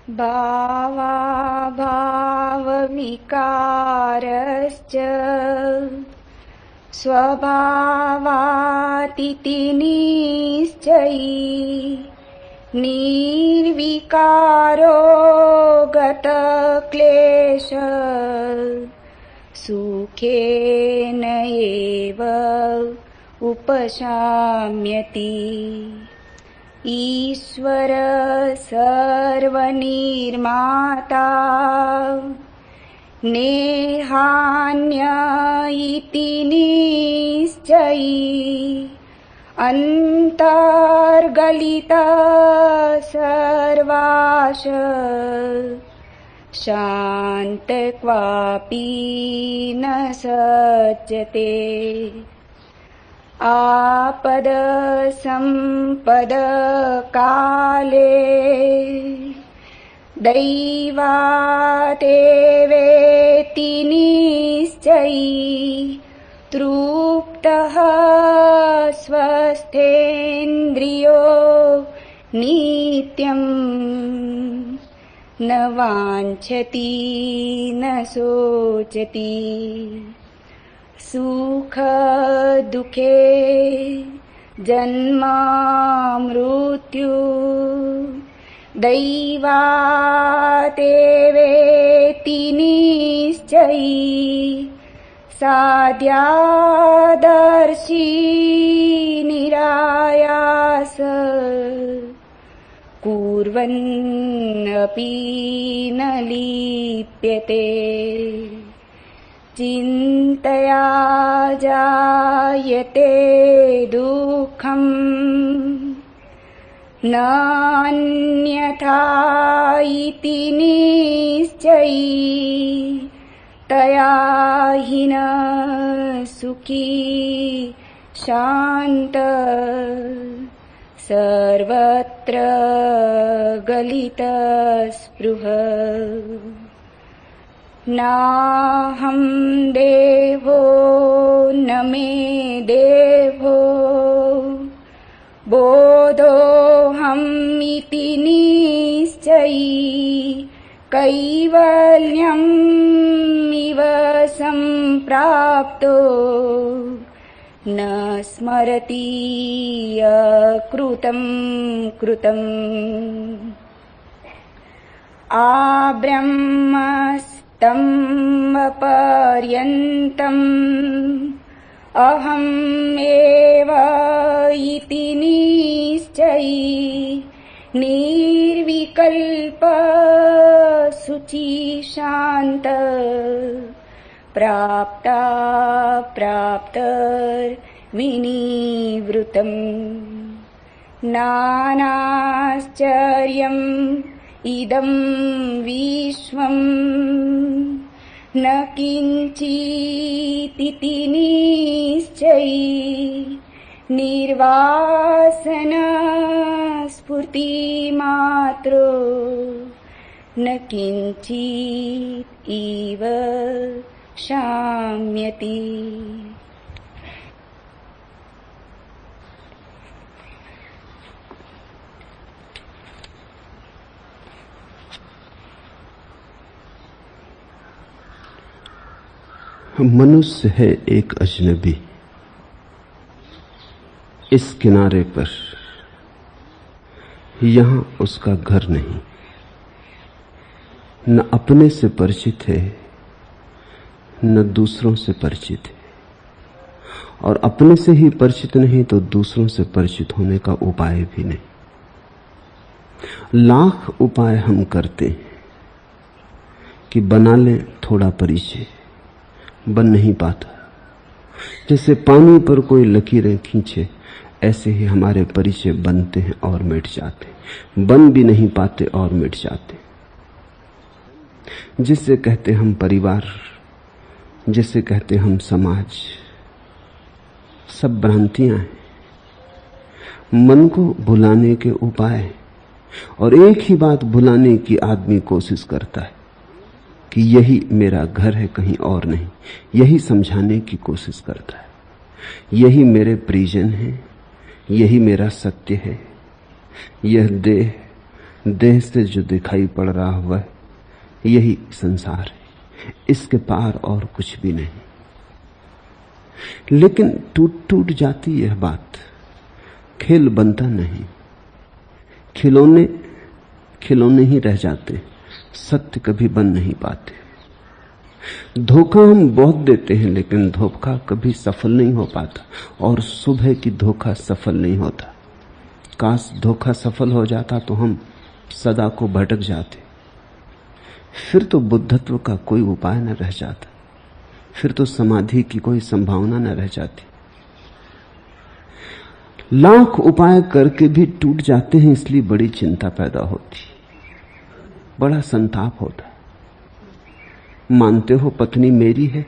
भावाभावविकारश्च स्वभावातिति निश्चयी निर्विकारो गतक्लेश सुखेन एव उपशाम्यति। ईश्वर सर्वनिर्माता नेहान्य इति निश्चयी अन्तर्गलिता सर्वाश शान्त क्वापि न सज्जते। आपद संपद काले दैवातेवेति निश्चयी तृप्तः स्वस्थेन्द्रियो नित्यं न वाञ्छति न शोचति। सुख दुखे जन्म मृत्यु दैवातेवेति निश्चयी साध्यादर्शी निरायास कुर्वन्नपि न लिप्यते। चिन्तया जायते दुःखम् नान्यथा इति निश्चयी तया हि न सुखी शान्त सर्वत्र गलितस्पृह। नाहं देवो न मे देवो बोधोऽहम् इति निश्चयी कैवल्यम् इव सम्प्राप्तो न स्मरति अकृतं कृतम्। आब्रह्मस्तम्बपर्यन्तम् अहम् एव इति निश्चयी निर्विकल्प शुचि शान्त प्राप्ता प्राप्तर्विनिवृतम्। नानाश्चर्यम् इदं विश्वम् न किञ्चिदिति निश्चयी निर्वासन स्फूर्तिमात्रो न किञ्चित् इव शाम्यति। मनुष्य है एक अजनबी इस किनारे पर, यहां उसका घर नहीं, न अपने से परिचित है न दूसरों से परिचित है, और अपने से ही परिचित नहीं तो दूसरों से परिचित होने का उपाय भी नहीं। लाख उपाय हम करते हैं कि बना लें थोड़ा परिचय, बन नहीं पाता। जैसे पानी पर कोई लकीरें खींचे, ऐसे ही हमारे परिचय बनते हैं और मिट जाते, बन भी नहीं पाते और मिट जाते। जिसे कहते हम परिवार, जिसे कहते हम समाज, सब भ्रांतियां हैं, मन को भुलाने के उपाय। और एक ही बात भुलाने की आदमी कोशिश करता है कि यही मेरा घर है, कहीं और नहीं। यही समझाने की कोशिश करता है, यही मेरे परिजन है, यही मेरा सत्य है। यह देह देह से जो दिखाई पड़ रहा हुआ है यही संसार है, इसके पार और कुछ भी नहीं। लेकिन टूट टूट जाती यह बात, खेल बनता नहीं, खिलौने खिलौने ही रह जाते, सत्य कभी बन नहीं पाते। धोखा हम बहुत देते हैं लेकिन धोखा कभी सफल नहीं हो पाता, और शुभ है कि धोखा सफल नहीं होता। काश धोखा सफल हो जाता तो हम सदा को भटक जाते, फिर तो बुद्धत्व का कोई उपाय न रह जाता, फिर तो समाधि की कोई संभावना न रह जाती। लाख उपाय करके भी टूट जाते हैं, इसलिए बड़ी चिंता पैदा होती, बड़ा संताप होता। मानते हो पत्नी मेरी है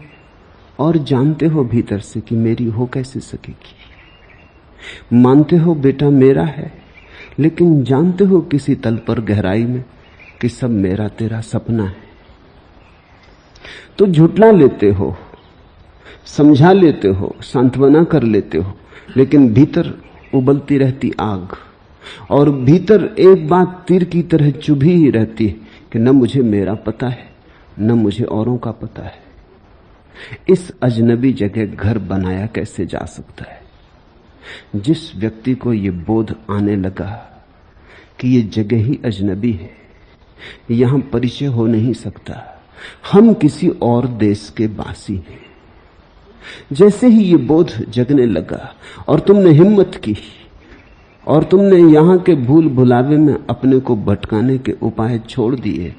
और जानते हो भीतर से कि मेरी हो कैसे सकेगी। मानते हो बेटा मेरा है लेकिन जानते हो किसी तल पर गहराई में कि सब मेरा तेरा सपना है। तो झुठला लेते हो, समझा लेते हो, सांत्वना कर लेते हो, लेकिन भीतर उबलती रहती आग, और भीतर एक बात तीर की तरह चुभी ही रहती है कि न मुझे मेरा पता है न मुझे औरों का पता है। इस अजनबी जगह घर बनाया कैसे जा सकता है? जिस व्यक्ति को ये बोध आने लगा कि ये जगह ही अजनबी है, यहां परिचय हो नहीं सकता, हम किसी और देश के वासी हैं, जैसे ही ये बोध जगने लगा और तुमने हिम्मत की और तुमने यहां के भूल भुलावे में अपने को भटकाने के उपाय छोड़ दिए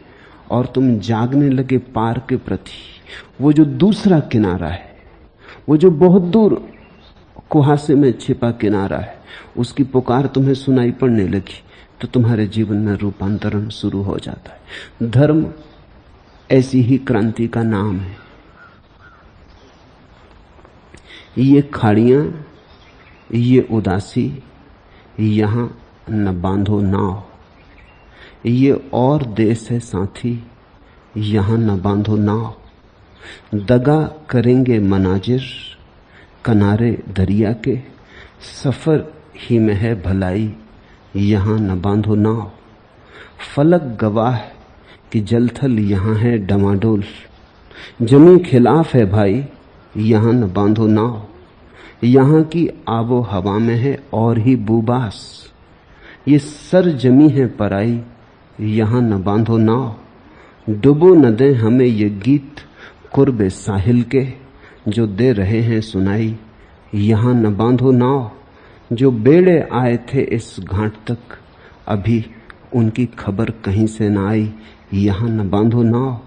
और तुम जागने लगे पार के प्रति, वो जो दूसरा किनारा है, वो जो बहुत दूर कुहासे में छिपा किनारा है, उसकी पुकार तुम्हें सुनाई पड़ने लगी, तो तुम्हारे जीवन में रूपांतरण शुरू हो जाता है। धर्म ऐसी ही क्रांति का नाम है। ये खाड़ियां, ये उदासी, यहां न बांधो नाव, ये और देश है साथी, यहां न बांधो नाव। दगा करेंगे मनाजिर किनारे दरिया के, सफर ही में है भलाई, यहां न बांधो नाव। फलक गवाह कि जलथल यहां है डमाडोल, जमी खिलाफ है भाई, यहां न बांधो नाव। यहां की आबो हवा में है और ही बुबास, ये सर जमी है पराई, यहां न बांधो नाव। डुबो न दे हमें ये गीत कुर्बे साहिल के, जो दे रहे हैं सुनाई, यहां न बांधो नाव। जो बेड़े आए थे इस घाट तक, अभी उनकी खबर कहीं से न आई, यहां न बांधो नाव।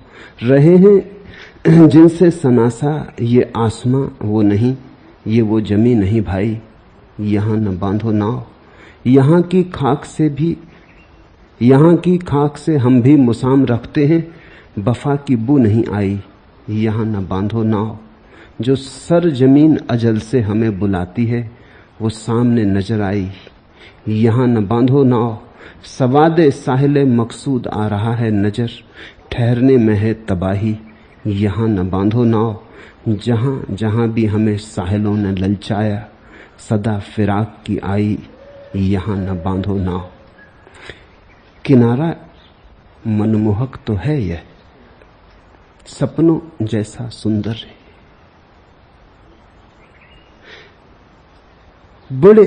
रहे हैं जिनसे सनासा ये आसमां वो नहीं, ये वो जमी नहीं भाई, यहां न बांधो नाव। यहां की खाक से हम भी मुसाम रखते हैं, वफा की बू नहीं आई, यहां न बांधो नाव। जो सर जमीन अजल से हमें बुलाती है, वो सामने नजर आई, यहां न बांधो नाव। सवादे साहिले मकसूद आ रहा है नजर, ठहरने में है तबाही, यहां न बांधो नाव। जहां जहां भी हमें साहिलों ने ललचाया, सदा फिराक की आई, यहां न बांधो नाव। किनारा मनमोहक तो है, यह सपनों जैसा सुंदर है, बड़े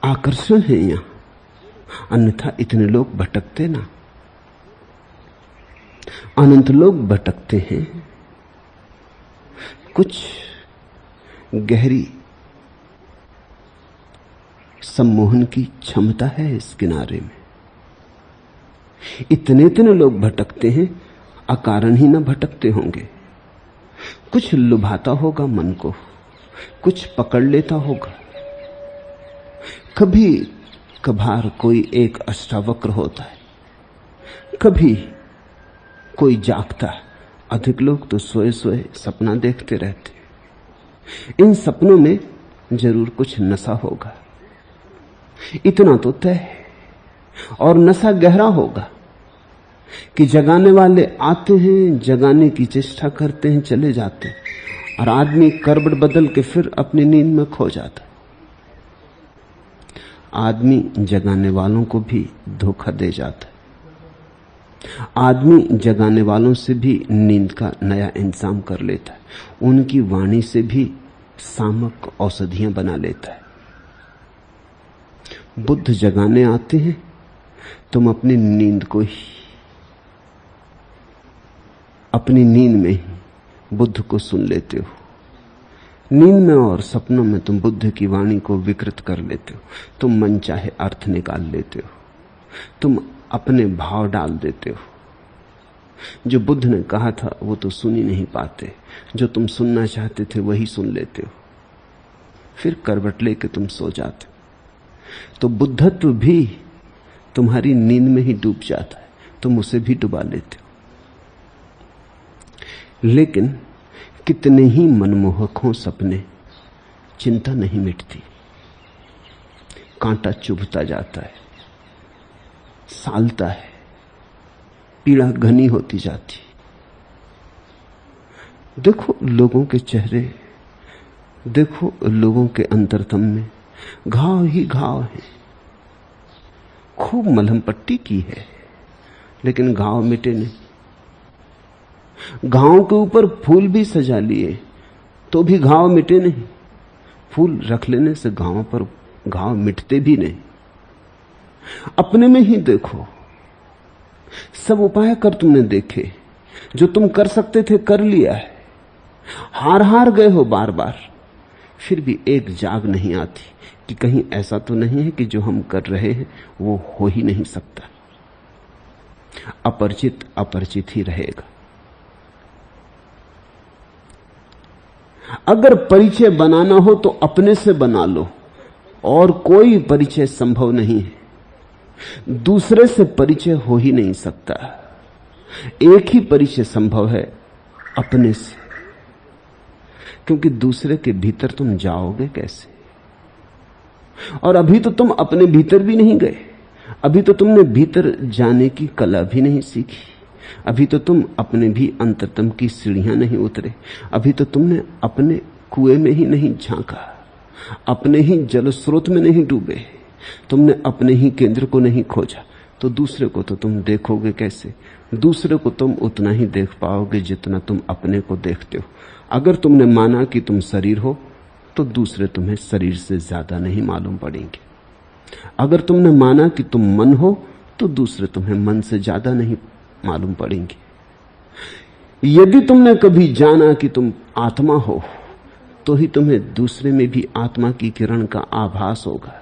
आकर्षण है यहां, अन्यथा इतने लोग भटकते ना। अनंत लोग भटकते हैं। कुछ गहरी सम्मोहन की क्षमता है इस किनारे में। इतने लोग भटकते हैं, अकारण ही ना भटकते होंगे। कुछ लुभाता होगा मन को, कुछ पकड़ लेता होगा। कभी कभार कोई एक अष्टावक्र होता है, कभी कोई जागता, अधिक लोग तो सोए सोए सपना देखते रहते। इन सपनों में जरूर कुछ नशा होगा, इतना तो तय है। और नशा गहरा होगा कि जगाने वाले आते हैं, जगाने की चेष्टा करते हैं, चले जाते हैं, और आदमी करवट बदल के फिर अपनी नींद में खो जाता है। आदमी जगाने वालों को भी धोखा दे जाता है। आदमी जगाने वालों से भी नींद का नया इंतजाम कर लेता है, उनकी वाणी से भी सामक औषधियां बना लेता है। बुद्ध जगाने आते हैं, तुम अपनी नींद को ही, अपनी नींद में ही बुद्ध को सुन लेते हो। नींद में और सपनों में तुम बुद्ध की वाणी को विकृत कर लेते हो। तुम मन चाहे अर्थ निकाल लेते हो, तुम अपने भाव डाल देते हो। जो बुद्ध ने कहा था वो तो सुन ही नहीं पाते, जो तुम सुनना चाहते थे वही सुन लेते हो, फिर करवट लेके तुम सो जाते हो। तो बुद्धत्व भी तुम्हारी नींद में ही डूब जाता है, तुम उसे भी डुबा लेते हो। लेकिन कितने ही मनमोहक हों सपने, चिंता नहीं मिटती, कांटा चुभता जाता है, सालता है, पीड़ा घनी होती जाती। देखो लोगों के चेहरे, देखो लोगों के अंतरतम में घाव ही घाव है। खूब मलहम पट्टी की है लेकिन घाव मिटे नहीं। घाव के ऊपर फूल भी सजा लिए तो भी घाव मिटे नहीं। फूल रख लेने से घाव पर घाव मिटते भी नहीं। अपने में ही देखो, सब उपाय कर तुमने देखे, जो तुम कर सकते थे कर लिया है, हार गए हो बार बार, फिर भी एक जाग नहीं आती कि कहीं ऐसा तो नहीं है कि जो हम कर रहे हैं वो हो ही नहीं सकता। अपरिचित अपरिचित ही रहेगा। अगर परिचय बनाना हो तो अपने से बना लो, और कोई परिचय संभव नहीं है। दूसरे से परिचय हो ही नहीं सकता। एक ही परिचय संभव है, अपने से, क्योंकि दूसरे के भीतर तुम जाओगे कैसे? और अभी तो तुम अपने भीतर भी नहीं गए, अभी तो तुमने भीतर जाने की कला भी नहीं सीखी, अभी तो तुम अपने भी अंतरतम की सीढ़ियां नहीं उतरे, अभी तो तुमने अपने कुएं में ही नहीं झांका, अपने ही जल स्रोत में नहीं डूबे, तुमने अपने ही केंद्र को नहीं खोजा, तो दूसरे को तो तुम देखोगे कैसे? दूसरे को तुम उतना ही देख पाओगे जितना तुम अपने को देखते हो। अगर तुमने माना कि तुम शरीर हो तो दूसरे तुम्हें शरीर से ज्यादा नहीं मालूम पड़ेंगे। अगर तुमने माना कि तुम मन हो तो दूसरे तुम्हें मन से ज्यादा नहीं मालूम पड़ेंगे। यदि तुमने कभी जाना कि तुम आत्मा हो तो ही तुम्हें दूसरे में भी आत्मा की किरण का आभास होगा।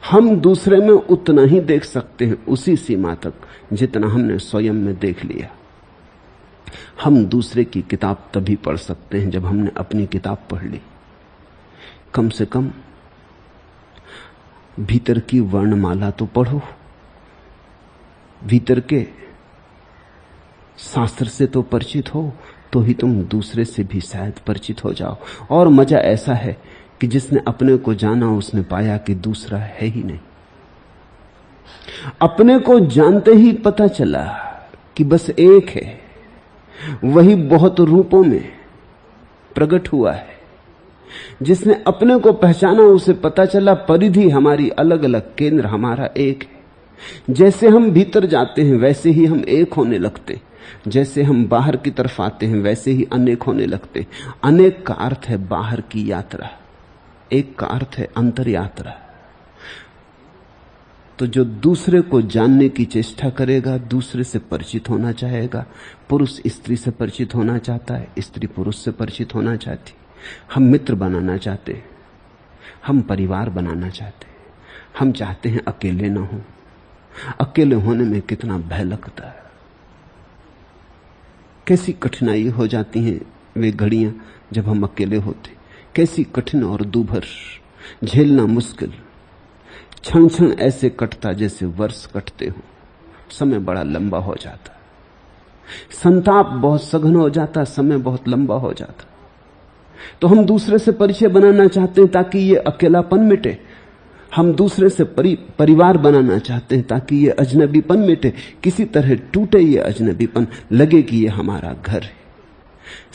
हम दूसरे में उतना ही देख सकते हैं, उसी सीमा तक जितना हमने स्वयं में देख लिया। हम दूसरे की किताब तभी पढ़ सकते हैं जब हमने अपनी किताब पढ़ ली। कम से कम भीतर की वर्णमाला तो पढ़ो, भीतर के शास्त्र से तो परिचित हो, तो ही तुम दूसरे से भी शायद परिचित हो जाओ। और मजा ऐसा है कि जिसने अपने को जाना उसने पाया कि दूसरा है ही नहीं। अपने को जानते ही पता चला कि बस एक है, वही बहुत रूपों में प्रकट हुआ है। जिसने अपने को पहचाना उसे पता चला परिधि हमारी अलग अलग, केंद्र हमारा एक है। जैसे हम भीतर जाते हैं वैसे ही हम एक होने लगते, जैसे हम बाहर की तरफ आते हैं वैसे ही अनेक होने लगते। अनेक का अर्थ है बाहर की यात्रा, एक का अर्थ है अंतर यात्रा। तो जो दूसरे को जानने की चेष्टा करेगा, दूसरे से परिचित होना चाहेगा। पुरुष स्त्री से परिचित होना चाहता है, स्त्री पुरुष से परिचित होना चाहती। हम मित्र बनाना चाहते, हम परिवार बनाना चाहते, हम चाहते हैं अकेले ना हो। अकेले होने में कितना भय लगता है, कैसी कठिनाई हो जाती हैं वे घड़ियां जब हम अकेले होते, कैसी कठिन और दूभर, झेलना मुश्किल। क्षण क्षण ऐसे कटता जैसे वर्ष कटते हो, समय बड़ा लंबा हो जाता, संताप बहुत सघन हो जाता, समय बहुत लंबा हो जाता। तो हम दूसरे से परिचय बनाना चाहते हैं ताकि ये अकेलापन मिटे। हम दूसरे से परिवार बनाना चाहते हैं ताकि ये अजनबीपन मिटे, किसी तरह टूटे ये अजनबीपन, लगे कि ये हमारा घर है।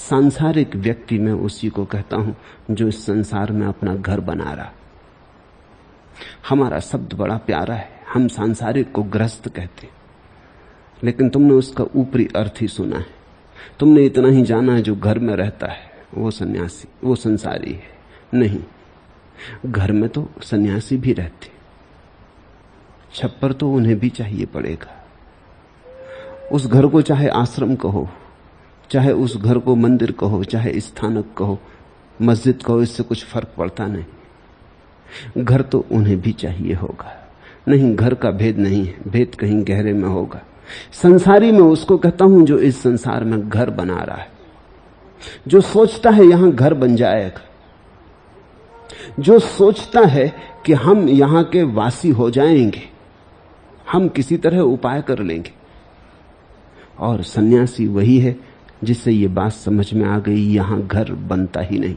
सांसारिक व्यक्ति में उसी को कहता हूं जो इस संसार में अपना घर बना रहा। हमारा शब्द बड़ा प्यारा है, हम सांसारिक को गृहस्थ कहते हैं, लेकिन तुमने उसका ऊपरी अर्थ ही सुना है। तुमने इतना ही जाना है जो घर में रहता है वो सन्यासी, वो संसारी है। नहीं, घर में तो सन्यासी भी रहते, छप्पर तो उन्हें भी चाहिए पड़ेगा। उस घर को चाहे आश्रम कहो, चाहे उस घर को मंदिर कहो, चाहे स्थानक कहो, मस्जिद कहो, इससे कुछ फर्क पड़ता नहीं। घर तो उन्हें भी चाहिए होगा। नहीं, घर का भेद नहीं है, भेद कहीं गहरे में होगा। संसारी में उसको कहता हूं जो इस संसार में घर बना रहा है, जो सोचता है यहां घर बन जाएगा, जो सोचता है कि हम यहां के वासी हो जाएंगे, हम किसी तरह उपाय कर लेंगे। और सन्यासी वही है जिससे ये बात समझ में आ गई, यहां घर बनता ही नहीं।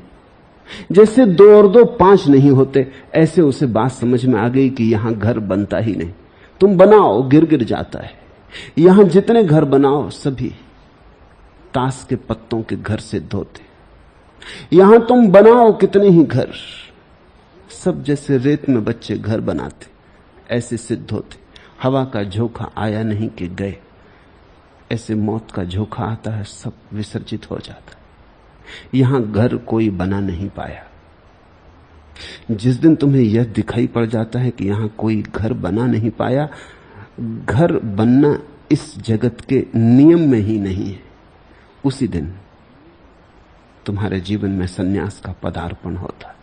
जैसे 2 और 2 5 नहीं होते, ऐसे उसे बात समझ में आ गई कि यहां घर बनता ही नहीं। तुम बनाओ, गिर गिर जाता है। यहां जितने घर बनाओ सभी ताश के पत्तों के घर सिद्ध होते। यहां तुम बनाओ कितने ही घर, सब जैसे रेत में बच्चे घर बनाते, ऐसे सिद्ध होते। हवा का झोंका आया नहीं कि गए, ऐसे मौत का झोंका आता है, सब विसर्जित हो जाता है। यहां घर कोई बना नहीं पाया। जिस दिन तुम्हें यह दिखाई पड़ जाता है कि यहां कोई घर बना नहीं पाया, घर बनना इस जगत के नियम में ही नहीं है, उसी दिन तुम्हारे जीवन में सन्यास का पदार्पण होता।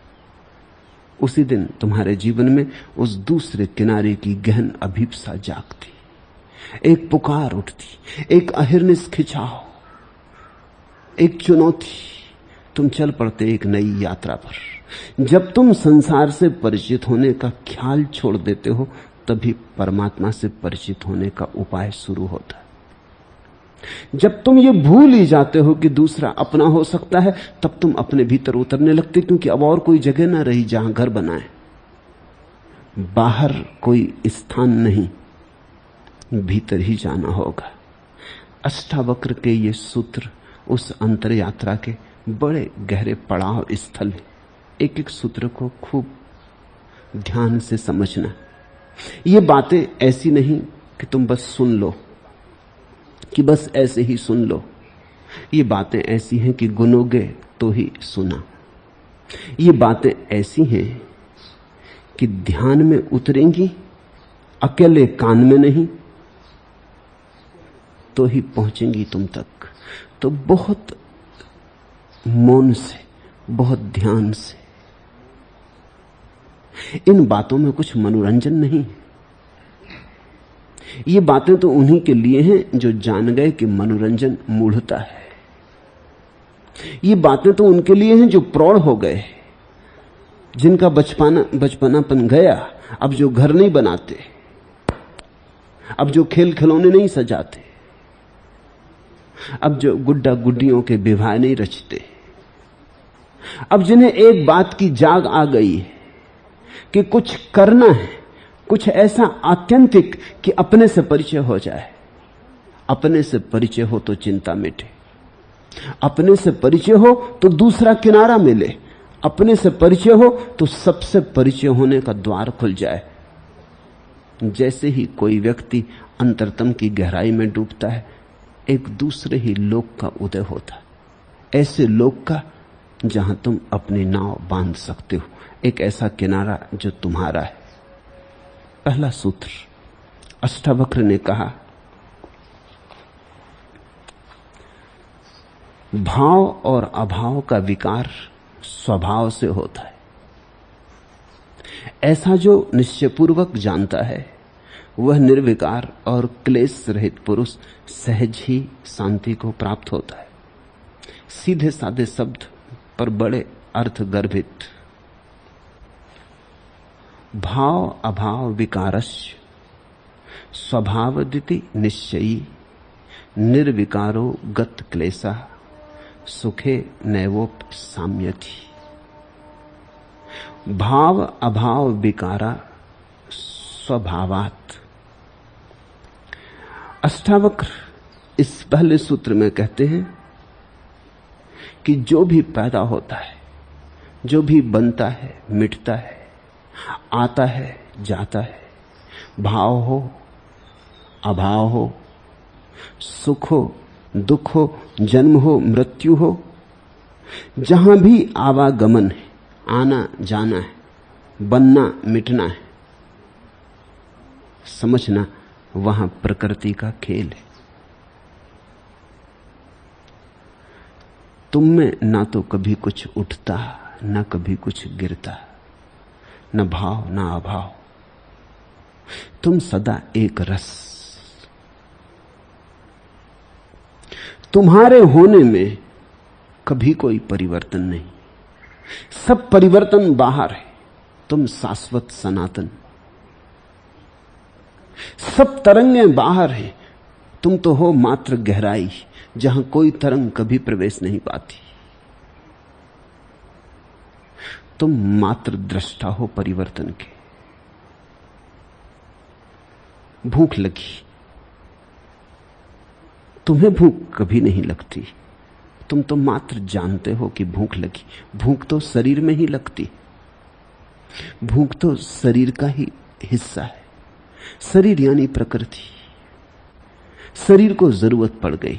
उसी दिन तुम्हारे जीवन में उस दूसरे किनारे की गहन अभिप्सा जागती, एक पुकार उठती, एक अहिर्निश खिंचाव, एक चुनौती। तुम चल पड़ते एक नई यात्रा पर। जब तुम संसार से परिचित होने का ख्याल छोड़ देते हो, तभी परमात्मा से परिचित होने का उपाय शुरू होता है। जब तुम ये भूल ही जाते हो कि दूसरा अपना हो सकता है, तब तुम अपने भीतर उतरने लगते, क्योंकि अब और कोई जगह ना रही जहां घर बनाए। बाहर कोई स्थान नहीं, भीतर ही जाना होगा। अष्टावक्र के ये सूत्र उस अंतर यात्रा के बड़े गहरे पड़ाव स्थल है। एक एक सूत्र को खूब ध्यान से समझना। ये बातें ऐसी नहीं कि तुम बस सुन लो, कि बस ऐसे ही सुन लो। ये बातें ऐसी हैं कि गुनोगे तो ही सुना। ये बातें ऐसी हैं कि ध्यान में उतरेंगी, अकेले कान में नहीं, तो ही पहुंचेंगी तुम तक। तो बहुत मौन से, बहुत ध्यान से। इन बातों में कुछ मनोरंजन नहीं। ये बातें तो उन्हीं के लिए हैं जो जान गए कि मनोरंजन मूढ़ता है। ये बातें तो उनके लिए हैं जो प्रौढ़ हो गए, जिनका बचपनापन गया, अब जो घर नहीं बनाते, अब जो खेल खिलौने नहीं सजाते, अब जो गुड्डा गुड्डियों के विवाह नहीं रचते, अब जिन्हें एक बात की जाग आ गई है कि कुछ करना है, कुछ ऐसा आत्यंतिक कि अपने से परिचय हो जाए। अपने से परिचय हो तो चिंता मिटे, अपने से परिचय हो तो दूसरा किनारा मिले, अपने से परिचय हो तो सबसे परिचय होने का द्वार खुल जाए। जैसे ही कोई व्यक्ति अंतरतम की गहराई में डूबता है, एक दूसरे ही लोक का उदय होता है, ऐसे लोक का जहां तुम अपनी नाव बांध सकते हो, एक ऐसा किनारा जो तुम्हारा है। पहला सूत्र, अष्टावक्र ने कहा, भाव और अभाव का विकार स्वभाव से होता है। ऐसा जो निश्चयपूर्वक जानता है, वह निर्विकार और क्लेश रहित पुरुष सहज ही शांति को प्राप्त होता है। सीधे साधे शब्द पर बड़े अर्थ गर्भित। भाव अभाव विकारस्य स्वभावदिति निश्चयी निर्विकारो गत क्लेशा सुखे नैवोप साम्यति। भाव अभाव विकारा स्वभावात्। अष्टावक्र इस पहले सूत्र में कहते हैं कि जो भी पैदा होता है, जो भी बनता है, मिटता है, आता है जाता है, भाव हो अभाव हो, सुख हो दुख हो, जन्म हो मृत्यु हो, जहां भी आवागमन है, आना जाना है, बनना मिटना है, समझना वहां प्रकृति का खेल है। तुम में ना तो कभी कुछ उठता ना कभी कुछ गिरता, न भाव ना अभाव, तुम सदा एक रस। तुम्हारे होने में कभी कोई परिवर्तन नहीं, सब परिवर्तन बाहर है, तुम शाश्वत सनातन। सब तरंगें बाहर हैं, तुम तो हो मात्र गहराई जहां कोई तरंग कभी प्रवेश नहीं पाती। तुम मात्र दृष्टा हो परिवर्तन के। भूख लगी, तुम्हें भूख कभी नहीं लगती, तुम तो मात्र जानते हो कि भूख लगी। भूख तो शरीर में ही लगती, भूख तो शरीर का ही हिस्सा है। शरीर यानी प्रकृति, शरीर को जरूरत पड़ गई।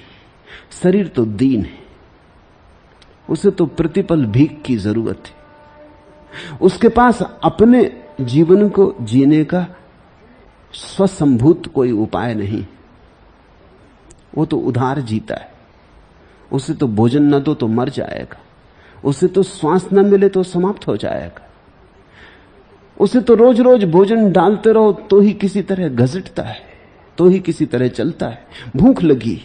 शरीर तो दीन है, उसे तो प्रतिपल भीख की जरूरत है। उसके पास अपने जीवन को जीने का स्वसंभूत कोई उपाय नहीं। वो तो उधार जीता है, उसे तो भोजन न दो तो मर जाएगा, उसे तो श्वास न मिले तो समाप्त हो जाएगा, उसे तो रोज रोज भोजन डालते रहो तो ही किसी तरह घसीटता है, तो ही किसी तरह चलता है। भूख लगी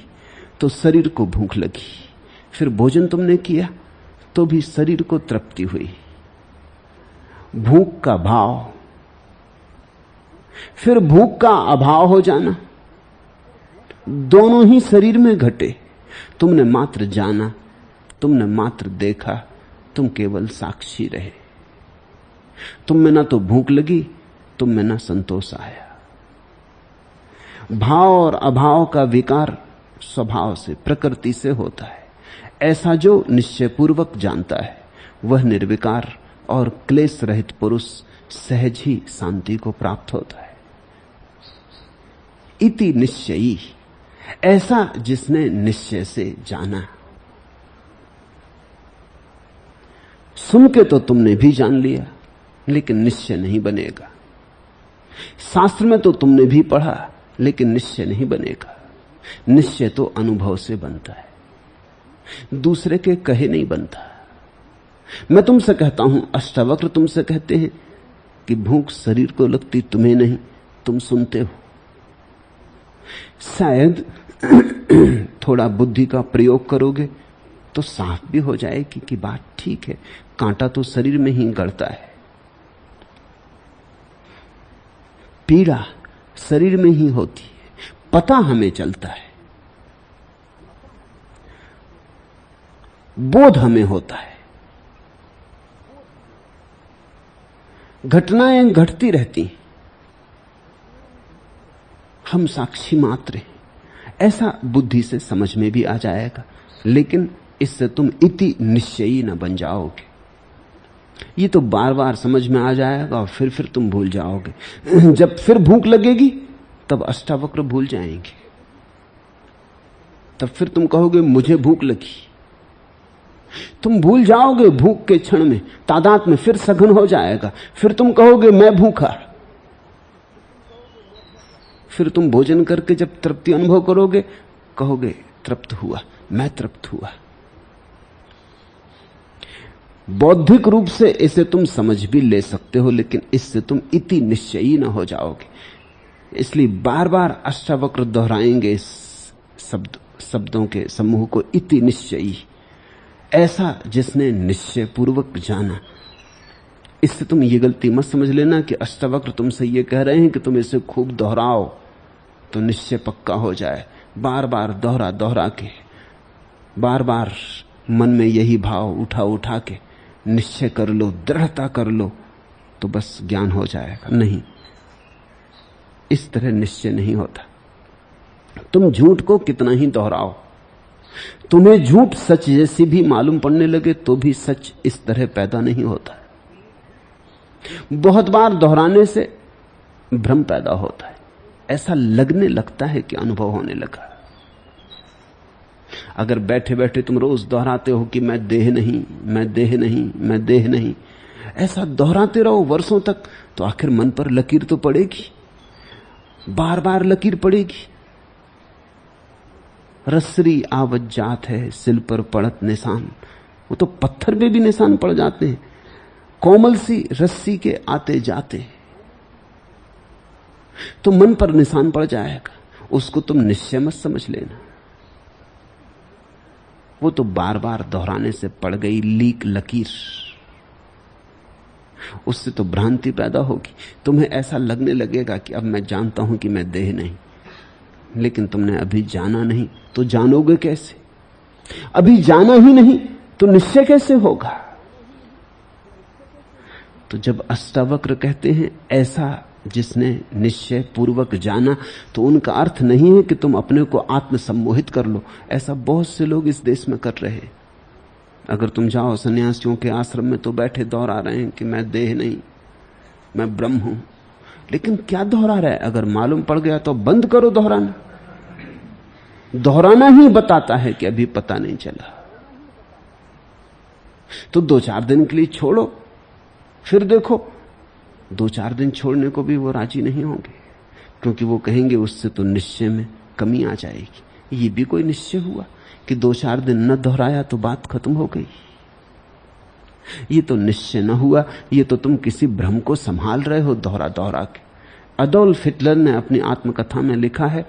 तो शरीर को भूख लगी, फिर भोजन तुमने किया तो भी शरीर को तृप्ति हुई। भूख का भाव, फिर भूख का अभाव हो जाना, दोनों ही शरीर में घटे। तुमने मात्र जाना, तुमने मात्र देखा, तुम केवल साक्षी रहे। तुम में ना तो भूख लगी, तुम में ना संतोष आया। भाव और अभाव का विकार स्वभाव से प्रकृति से होता है। ऐसा जो निश्चयपूर्वक जानता है वह निर्विकार और क्लेश रहित पुरुष सहज ही शांति को प्राप्त होता है। इति निश्चयी, ऐसा जिसने निश्चय से जाना। सुन के तो तुमने भी जान लिया, लेकिन निश्चय नहीं बनेगा। शास्त्र में तो तुमने भी पढ़ा, लेकिन निश्चय नहीं बनेगा। निश्चय तो अनुभव से बनता है, दूसरे के कहे नहीं बनता। मैं तुमसे कहता हूं, अष्टावक्र तुमसे कहते हैं कि भूख शरीर को लगती, तुम्हें नहीं, तुम सुनते हो। शायद थोड़ा बुद्धि का प्रयोग करोगे तो साफ भी हो जाएगी कि बात ठीक है, कांटा तो शरीर में ही गड़ता है, पीड़ा शरीर में ही होती है, पता हमें चलता है, बोध हमें होता है। घटनाएं घटती रहती, हम साक्षी मात्र हैं। ऐसा बुद्धि से समझ में भी आ जाएगा, लेकिन इससे तुम इति निश्चयी न बन जाओगे। ये तो बार बार समझ में आ जाएगा और फिर तुम भूल जाओगे। जब फिर भूख लगेगी तब अष्टावक्र भूल जाएंगे, तब फिर तुम कहोगे मुझे भूख लगी। तुम भूल जाओगे भूख के क्षण में, तादाद में फिर सघन हो जाएगा, फिर तुम कहोगे मैं भूखा। फिर तुम भोजन करके जब तृप्ति अनुभव करोगे, कहोगे तृप्त हुआ, मैं तृप्त हुआ। बौद्धिक रूप से इसे तुम समझ भी ले सकते हो, लेकिन इससे तुम इति निश्चयी न हो जाओगे। इसलिए बार बार अष्टावक्र दोहराएंगे इस शब्दों के समूह को, इति निश्चयी, ऐसा जिसने निश्चय पूर्वक जाना। इससे तुम ये गलती मत समझ लेना कि अष्टावक्र तुमसे ये कह रहे हैं कि तुम इसे खूब दोहराओ तो निश्चय पक्का हो जाए। बार बार दोहरा दोहरा के, बार बार मन में यही भाव उठा उठा के निश्चय कर लो, दृढ़ता कर लो तो बस ज्ञान हो जाएगा। नहीं, इस तरह निश्चय नहीं होता। तुम झूठ को कितना ही दोहराओ, तुम्हें झूठ सच जैसी भी मालूम पड़ने लगे तो भी सच इस तरह पैदा नहीं होता। बहुत बार दोहराने से भ्रम पैदा होता है, ऐसा लगने लगता है कि अनुभव होने लगा। अगर बैठे बैठे तुम रोज दोहराते हो कि मैं देह नहीं, मैं देह नहीं, मैं देह नहीं, ऐसा दोहराते रहो वर्षों तक, तो आखिर मन पर लकीर तो पड़ेगी, बार बार लकीर पड़ेगी। रसरी आवत जात है सिल पर पड़त निशान, वो तो पत्थर में भी निशान पड़ जाते हैं, कोमल सी रस्सी के आते जाते, तो मन पर निशान पड़ जाएगा। उसको तुम निश्चय मत समझ लेना, वो तो बार बार दोहराने से पड़ गई लीक लकीर, उससे तो भ्रांति पैदा होगी। तुम्हें ऐसा लगने लगेगा कि अब मैं जानता हूं कि मैं देह नहीं, लेकिन तुमने अभी जाना नहीं, तो जानोगे कैसे? अभी जाना ही नहीं तो निश्चय कैसे होगा? तो जब अष्टावक्र कहते हैं ऐसा जिसने निश्चय पूर्वक जाना, तो उनका अर्थ नहीं है कि तुम अपने को आत्मसम्मोहित कर लो। ऐसा बहुत से लोग इस देश में कर रहे हैं। अगर तुम जाओ सन्यासियों के आश्रम में तो बैठे दोहरा रहे हैं कि मैं देह नहीं, मैं ब्रह्म हूं। लेकिन क्या दोहरा रहा है? अगर मालूम पड़ गया तो बंद करो दोहराना। दोहराना ही बताता है कि अभी पता नहीं चला। तो 2-4 दिन के लिए छोड़ो, फिर देखो। 2-4 दिन छोड़ने को भी वो राजी नहीं होंगे, क्योंकि वो कहेंगे उससे तो निश्चय में कमी आ जाएगी। ये भी कोई निश्चय हुआ कि 2-4 दिन न दोहराया तो बात खत्म हो गई? ये तो निश्चय न हुआ, ये तो तुम किसी भ्रम को संभाल रहे हो दोहरा दोहरा के। अडोल्फ हिटलर ने अपनी आत्मकथा में लिखा है,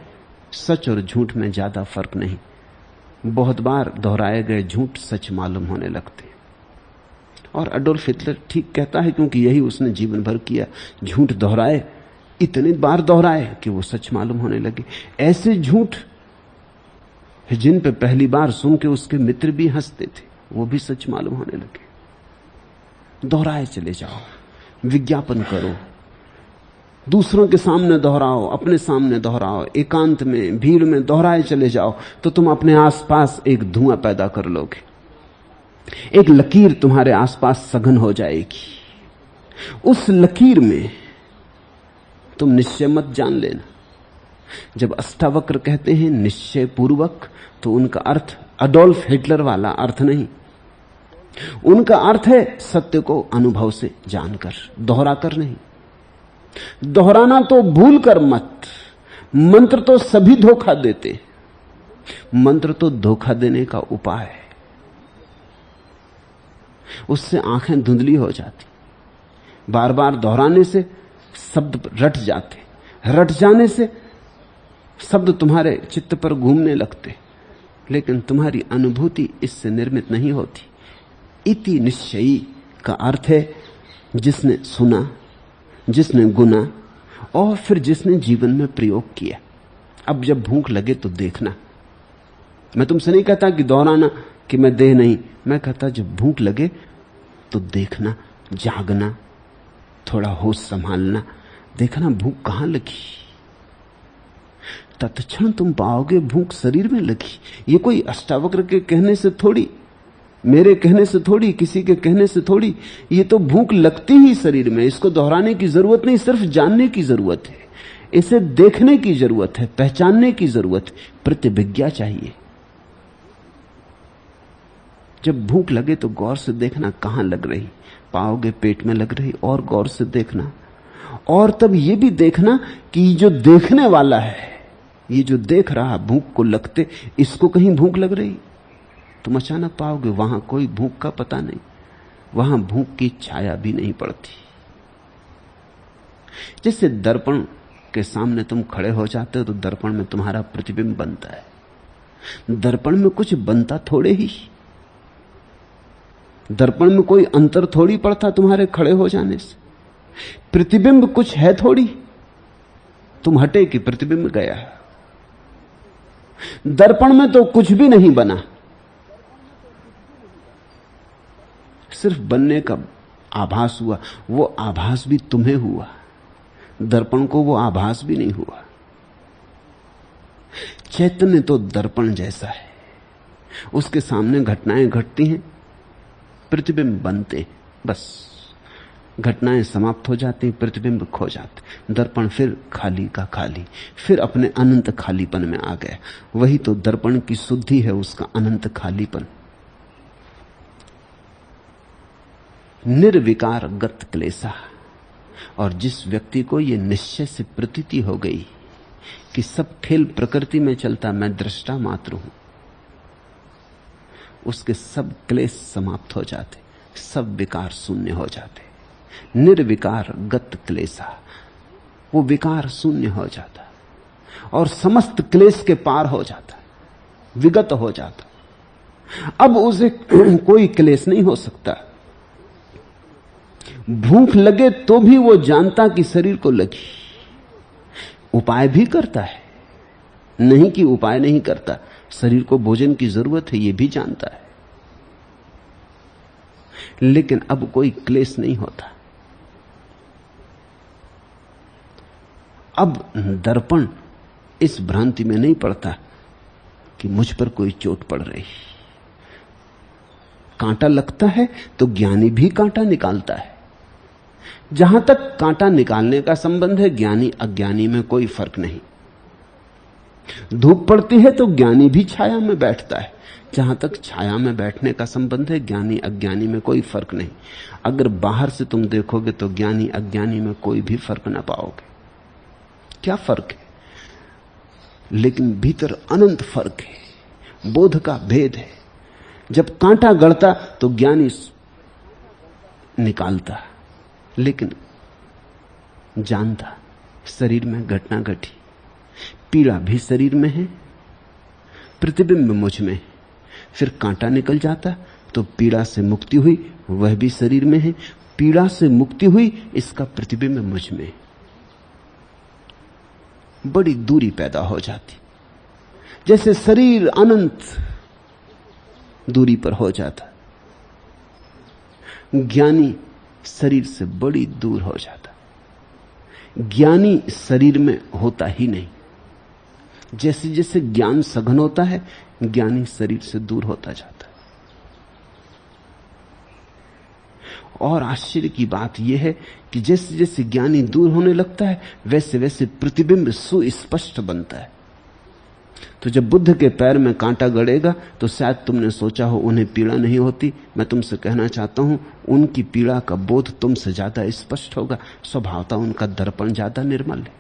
सच और झूठ में ज्यादा फर्क नहीं। बहुत बार दोहराए गए झूठ सच मालूम होने लगते। और अडोल्फ हिटलर ठीक कहता है, क्योंकि यही उसने जीवन भर किया। झूठ दोहराए, इतने बार दोहराए कि वो सच मालूम होने लगे। ऐसे झूठ जिन पे पहली बार सुन के उसके मित्र भी हंसते थे, वो भी सच मालूम होने लगे। दोहराए चले जाओ, विज्ञापन करो, दूसरों के सामने दोहराओ, अपने सामने दोहराओ, एकांत में भीड़ में दोहराए चले जाओ, तो तुम अपने आसपास एक धुआं पैदा कर लोगे। एक लकीर तुम्हारे आसपास सघन हो जाएगी। उस लकीर में तुम निश्चय मत जान लेना। जब अष्टावक्र कहते हैं निश्चय पूर्वक, तो उनका अर्थ अडोल्फ हिटलर वाला अर्थ नहीं। उनका अर्थ है सत्य को अनुभव से जानकर, दोहरा कर नहीं। दोहराना तो भूल कर मत। मंत्र तो सभी धोखा देते, मंत्र तो धोखा देने का उपाय है। उससे आंखें धुंधली हो जाती। बार बार दोहराने से शब्द रट जाते, रट जाने से शब्द तुम्हारे चित्त पर घूमने लगते, लेकिन तुम्हारी अनुभूति इससे निर्मित नहीं होती। इति निश्चयी का अर्थ है जिसने सुना, जिसने गुना, और फिर जिसने जीवन में प्रयोग किया। अब जब भूख लगे तो देखना। मैं तुमसे नहीं कहता कि दोहराना कि मैं देह नहीं, मैं कहता जब भूख लगे तो देखना, जागना, थोड़ा होश संभालना, देखना भूख कहां लगी। तत्क्षण तुम पाओगे भूख शरीर में लगी। ये कोई अष्टावक्र के कहने से थोड़ी, मेरे कहने से थोड़ी, किसी के कहने से थोड़ी, ये तो भूख लगती ही शरीर में। इसको दोहराने की जरूरत नहीं, सिर्फ जानने की जरूरत है, इसे देखने की जरूरत है, पहचानने की जरूरत है, प्रतिभिज्ञा चाहिए। जब भूख लगे तो गौर से देखना कहां लग रही, पाओगे पेट में लग रही, और गौर से देखना। और तब यह भी देखना कि जो देखने वाला है, ये जो देख रहा भूख को लगते, इसको कहीं भूख लग रही? तुम अचानक पाओगे वहां कोई भूख का पता नहीं, वहां भूख की छाया भी नहीं पड़ती। जैसे दर्पण के सामने तुम खड़े हो जाते हो तो दर्पण में तुम्हारा प्रतिबिंब बनता है। दर्पण में कुछ बनता थोड़े ही, दर्पण में कोई अंतर थोड़ी पड़ता तुम्हारे खड़े हो जाने से। प्रतिबिंब कुछ है थोड़ी, तुम हटे कि प्रतिबिंब गया। दर्पण में तो कुछ भी नहीं बना, सिर्फ बनने का आभास हुआ। वो आभास भी तुम्हें हुआ, दर्पण को वो आभास भी नहीं हुआ। चैतन्य तो दर्पण जैसा है, उसके सामने घटनाएं घटती हैं, प्रतिबिंब बनते हैं, बस। घटनाएं समाप्त हो जाती, प्रतिबिंब खो जाते, दर्पण फिर खाली का खाली, फिर अपने अनंत खालीपन में आ गया। वही तो दर्पण की शुद्धि है, उसका अनंत खालीपन। निर्विकार गत क्लेशा। और जिस व्यक्ति को यह निश्चय से प्रतीति हो गई कि सब खेल प्रकृति में चलता, मैं दृष्टा मात्र हूं, उसके सब क्लेश समाप्त हो जाते, सब विकार शून्य हो जाते। निर्विकार गत क्लेशा, वो विकार शून्य हो जाता और समस्त क्लेश के पार हो जाता, विगत हो जाता। अब उसे कोई क्लेश नहीं हो सकता। भूख लगे तो भी वो जानता कि शरीर को लगी, उपाय भी करता है, नहीं कि उपाय नहीं करता, शरीर को भोजन की जरूरत है, ये भी जानता है, लेकिन अब कोई क्लेश नहीं होता। अब दर्पण इस भ्रांति में नहीं पड़ता कि मुझ पर कोई चोट पड़ रही। कांटा लगता है तो ज्ञानी भी कांटा निकालता है। जहां तक कांटा निकालने का संबंध है, ज्ञानी अज्ञानी में कोई फर्क नहीं। धूप पड़ती है तो ज्ञानी भी छाया में बैठता है। जहां तक छाया में बैठने का संबंध है, ज्ञानी अज्ञानी में कोई फर्क नहीं। अगर बाहर से तुम देखोगे तो ज्ञानी अज्ञानी में कोई भी फर्क ना पाओगे। क्या फर्क है? लेकिन भीतर अनंत फर्क है, बोध का भेद है। जब कांटा गड़ता तो ज्ञानी निकालता, लेकिन जानता शरीर में घटना घटी, पीड़ा भी शरीर में है, प्रतिबिंब मुझ में। फिर कांटा निकल जाता तो पीड़ा से मुक्ति हुई, वह भी शरीर में है, पीड़ा से मुक्ति हुई, इसका प्रतिबिंब मुझ में। बड़ी दूरी पैदा हो जाती, जैसे शरीर अनंत दूरी पर हो जाता, ज्ञानी शरीर से बड़ी दूर हो जाता। ज्ञानी शरीर में होता ही नहीं। जैसे जैसे ज्ञान सघन होता है, ज्ञानी शरीर से दूर होता जाता है। और आश्चर्य की बात यह है कि जैसे जैसे ज्ञानी दूर होने लगता है, वैसे वैसे प्रतिबिंब सुस्पष्ट बनता है। तो जब बुद्ध के पैर में कांटा गड़ेगा तो शायद तुमने सोचा हो उन्हें पीड़ा नहीं होती। मैं तुमसे कहना चाहता हूं, उनकी पीड़ा का बोध तुमसे ज्यादा स्पष्ट होगा। स्वभावतः उनका दर्पण ज्यादा निर्मल है।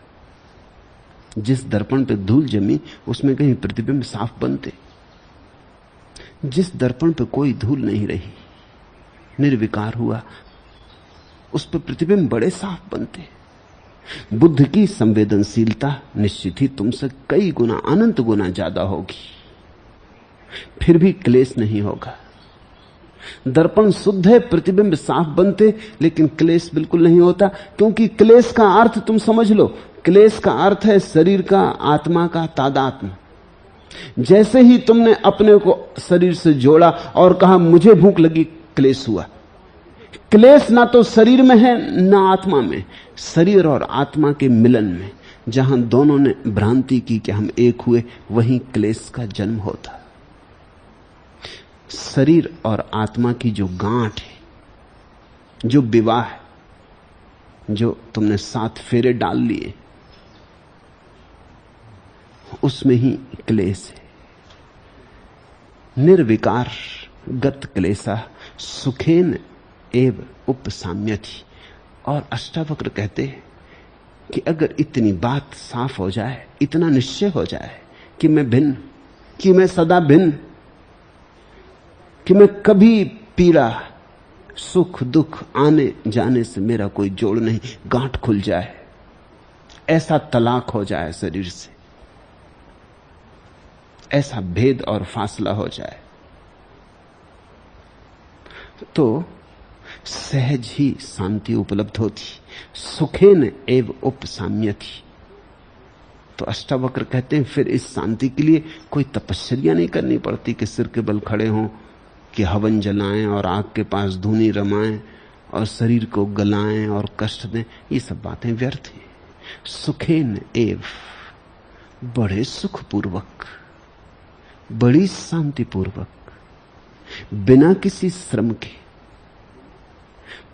जिस दर्पण पे धूल जमी, उसमें कहीं प्रतिबिंब साफ बनते। जिस दर्पण पे कोई धूल नहीं रही, निर्विकार हुआ, उस पर प्रतिबिंब बड़े साफ बनते। बुद्ध की संवेदनशीलता निश्चित ही तुमसे कई गुना, अनंत गुना ज्यादा होगी, फिर भी क्लेश नहीं होगा। दर्पण शुद्ध है, प्रतिबिंब साफ बनते, लेकिन क्लेश बिल्कुल नहीं होता। क्योंकि क्लेश का अर्थ तुम समझ लो, क्लेश का अर्थ है शरीर का, आत्मा का तादात्म्य। जैसे ही तुमने अपने को शरीर से जोड़ा और कहा मुझे भूख लगी, क्लेश हुआ। क्लेश ना तो शरीर में है ना आत्मा में, शरीर और आत्मा के मिलन में। जहां दोनों ने भ्रांति की कि हम एक हुए, वहीं क्लेश का जन्म होता। शरीर और आत्मा की जो गांठ है, जो विवाह है, जो तुमने 7 फेरे डाल लिए, उसमें ही क्लेश है। निर्विकार गत क्लेशा सुखेन एव उपसाम्यति। और अष्टावक्र कहते हैं कि अगर इतनी बात साफ हो जाए, इतना निश्चय हो जाए कि मैं भिन्न, कि मैं सदा भिन्न, कि मैं कभी पीड़ा सुख दुख आने जाने से मेरा कोई जोड़ नहीं, गांठ खुल जाए, ऐसा तलाक हो जाए शरीर से, ऐसा भेद और फासला हो जाए, तो सहज ही शांति उपलब्ध होती। सुखेन एव उपसाम्यति। तो अष्टावक्र कहते हैं फिर इस शांति के लिए कोई तपस्या नहीं करनी पड़ती कि सिर के बल खड़े हों, कि हवन जलाएं और आग के पास धूनी रमाएं और शरीर को गलाएं और कष्ट दें। ये सब बातें व्यर्थ हैं। सुखेन एव, बड़े सुखपूर्वक, बड़ी शांतिपूर्वक, बिना किसी श्रम के,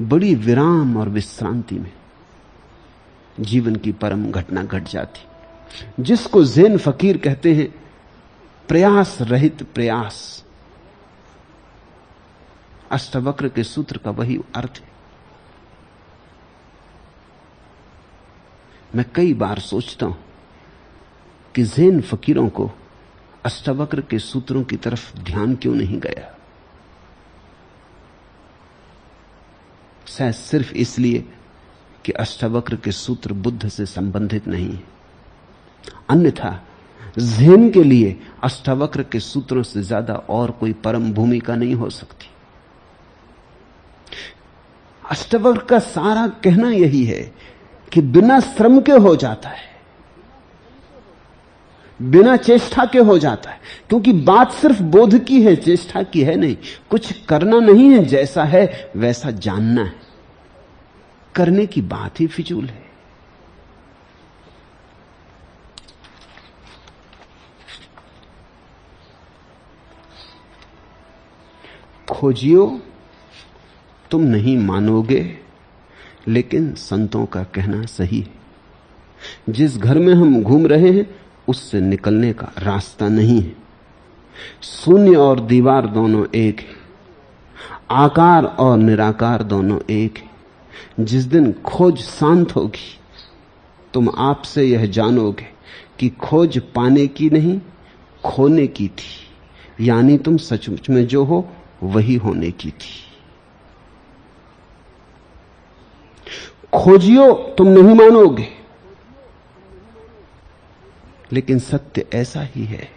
बड़ी विराम और विश्रांति में जीवन की परम घटना घट जाती, जिसको ज़ेन फकीर कहते हैं प्रयास रहित प्रयास। अष्टवक्र के सूत्र का वही अर्थ है। मैं कई बार सोचता हूं कि ज़ेन फकीरों को अष्टवक्र के सूत्रों की तरफ ध्यान क्यों नहीं गया। शायद सिर्फ इसलिए कि अष्टवक्र के सूत्र बुद्ध से संबंधित नहीं है। अन्यथा ज़ेन के लिए अष्टवक्र के सूत्रों से ज्यादा और कोई परम भूमिका नहीं हो सकती। अष्टवक्र का सारा कहना यही है कि बिना श्रम के हो जाता है, बिना चेष्टा के हो जाता है, क्योंकि बात सिर्फ बोध की है, चेष्टा की है नहीं। कुछ करना नहीं है, जैसा है वैसा जानना है। करने की बात ही फिजूल है। खोजियो तुम नहीं मानोगे, लेकिन संतों का कहना सही है। जिस घर में हम घूम रहे हैं उससे निकलने का रास्ता नहीं है। शून्य और दीवार दोनों एक है, आकार और निराकार दोनों एक है। जिस दिन खोज शांत होगी तुम आपसे यह जानोगे कि खोज पाने की नहीं खोने की थी, यानी तुम सचमुच में जो हो वही होने की थी। खोजियो तुम नहीं मानोगे, लेकिन सत्य ऐसा ही है।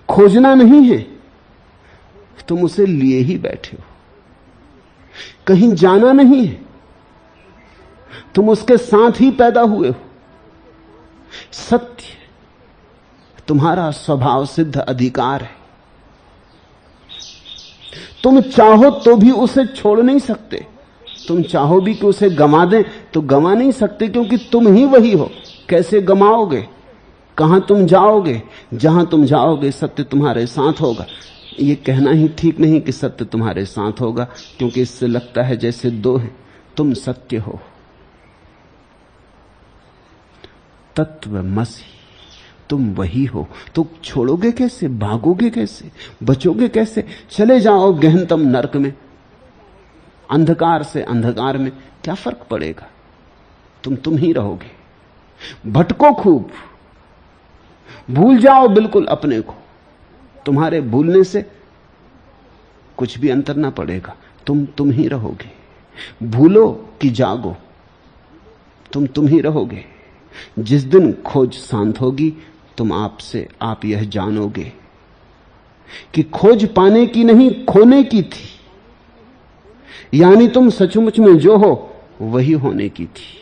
खोजना नहीं है, तुम उसे लिए ही बैठे हो। कहीं जाना नहीं है, तुम उसके साथ ही पैदा हुए हो। सत्य तुम्हारा स्वभाव सिद्ध अधिकार है। तुम चाहो तो भी उसे छोड़ नहीं सकते। तुम चाहो भी कि उसे गंवा दें तो गंवा नहीं सकते, क्योंकि तुम ही वही हो। कैसे गंवाओगे? कहां तुम जाओगे? जहां तुम जाओगे सत्य तुम्हारे साथ होगा। ये कहना ही ठीक नहीं कि सत्य तुम्हारे साथ होगा, क्योंकि इससे लगता है जैसे दो हैं। तुम सत्य हो, तत्वमसि, तुम वही हो। तो छोड़ोगे कैसे? भागोगे कैसे? बचोगे कैसे? चले जाओ गहनतम नरक में, अंधकार से अंधकार में, क्या फर्क पड़ेगा? तुम ही रहोगे। भटको खूब, भूल जाओ बिल्कुल अपने को। तुम्हारे भूलने से कुछ भी अंतर ना पड़ेगा। तुम ही रहोगे। भूलो कि जागो, तुम ही रहोगे। जिस दिन खोज शांत होगी तुम आपसे आप यह जानोगे कि खोज पाने की नहीं खोने की थी, यानी तुम सचमुच में जो हो वही होने की थी।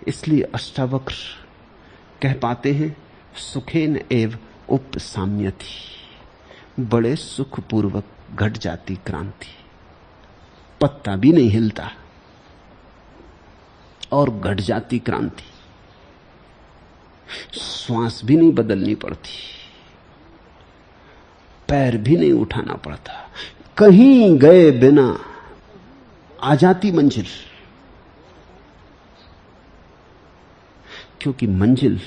इसलिए अष्टावक्र कह पाते हैं सुखेन एव उपसाम्यति, बड़े सुखपूर्वक घट जाती क्रांति। पत्ता भी नहीं हिलता और घट जाती क्रांति। श्वास भी नहीं बदलनी पड़ती, पैर भी नहीं उठाना पड़ता, कहीं गए बिना आ जाती मंजिल। क्योंकि मंजिल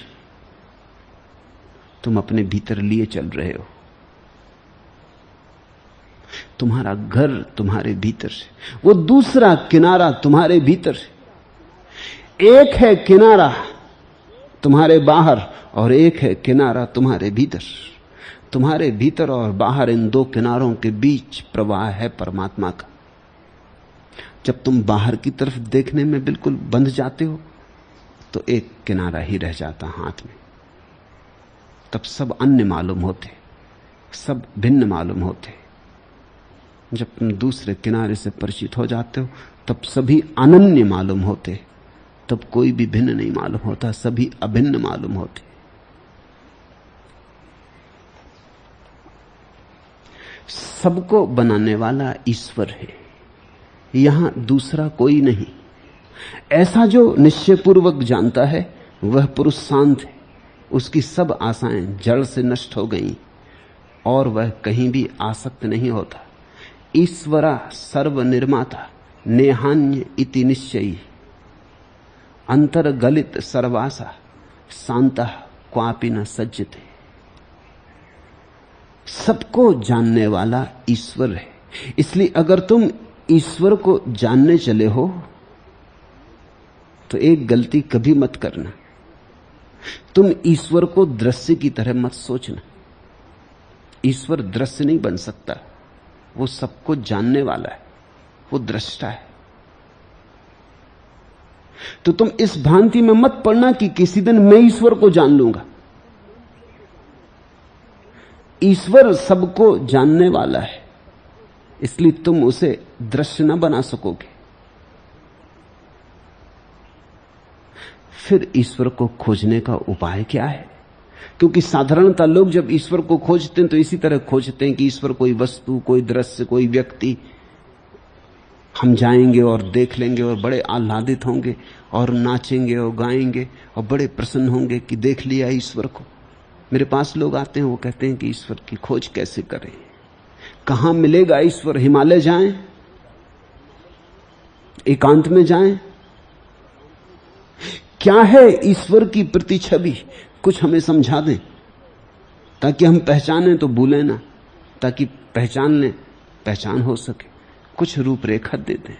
तुम अपने भीतर लिए चल रहे हो। तुम्हारा घर तुम्हारे भीतर से, वो दूसरा किनारा तुम्हारे भीतर से। एक है किनारा तुम्हारे बाहर और एक है किनारा तुम्हारे भीतर। तुम्हारे भीतर और बाहर, इन दो किनारों के बीच प्रवाह है परमात्मा का। जब तुम बाहर की तरफ देखने में बिल्कुल बंध जाते हो तो एक किनारा ही रह जाता हाथ में। तब सब अन्य मालूम होते, सब भिन्न मालूम होते। जब तुम दूसरे किनारे से परिचित हो जाते हो तब सभी अनन्य मालूम होते। तब कोई भी भिन्न नहीं मालूम होता, सभी अभिन्न मालूम होते। सबको बनाने वाला ईश्वर है, यहां दूसरा कोई नहीं। ऐसा जो निश्चयपूर्वक जानता है वह पुरुष शांत है। उसकी सब आशाएं जड़ से नष्ट हो गई और वह कहीं भी आसक्त नहीं होता। ईश्वरा सर्व निर्माता नेहान्य इति निश्चयी अंतर्गलित सर्वासा शांता क्वापि न सज्जते। सबको जानने वाला ईश्वर है, इसलिए अगर तुम ईश्वर को जानने चले हो तो एक गलती कभी मत करना, तुम ईश्वर को दृश्य की तरह मत सोचना। ईश्वर दृश्य नहीं बन सकता, वो सबको जानने वाला है, वो दृष्टा है। तो तुम इस भ्रांति में मत पड़ना कि किसी दिन मैं ईश्वर को जान लूंगा। ईश्वर सबको जानने वाला है, इसलिए तुम उसे दृश्य न बना सकोगे। फिर ईश्वर को खोजने का उपाय क्या है? क्योंकि साधारणतः लोग जब ईश्वर को खोजते हैं तो इसी तरह खोजते हैं कि ईश्वर कोई वस्तु, कोई दृश्य, कोई व्यक्ति, हम जाएंगे और देख लेंगे और बड़े आह्लादित होंगे और नाचेंगे और गाएंगे और बड़े प्रसन्न होंगे कि देख लिया ईश्वर को। मेरे पास लोग आते हैं, वो कहते हैं कि ईश्वर की खोज कैसे करें, कहां मिलेगा ईश्वर? हिमालय जाएं, एकांत में जाएं, क्या है ईश्वर की प्रतिछवि? कुछ हमें समझा दें ताकि हम पहचानें तो भूलें ना, ताकि पहचान लें, पहचान हो सके। कुछ रूपरेखा दे दें।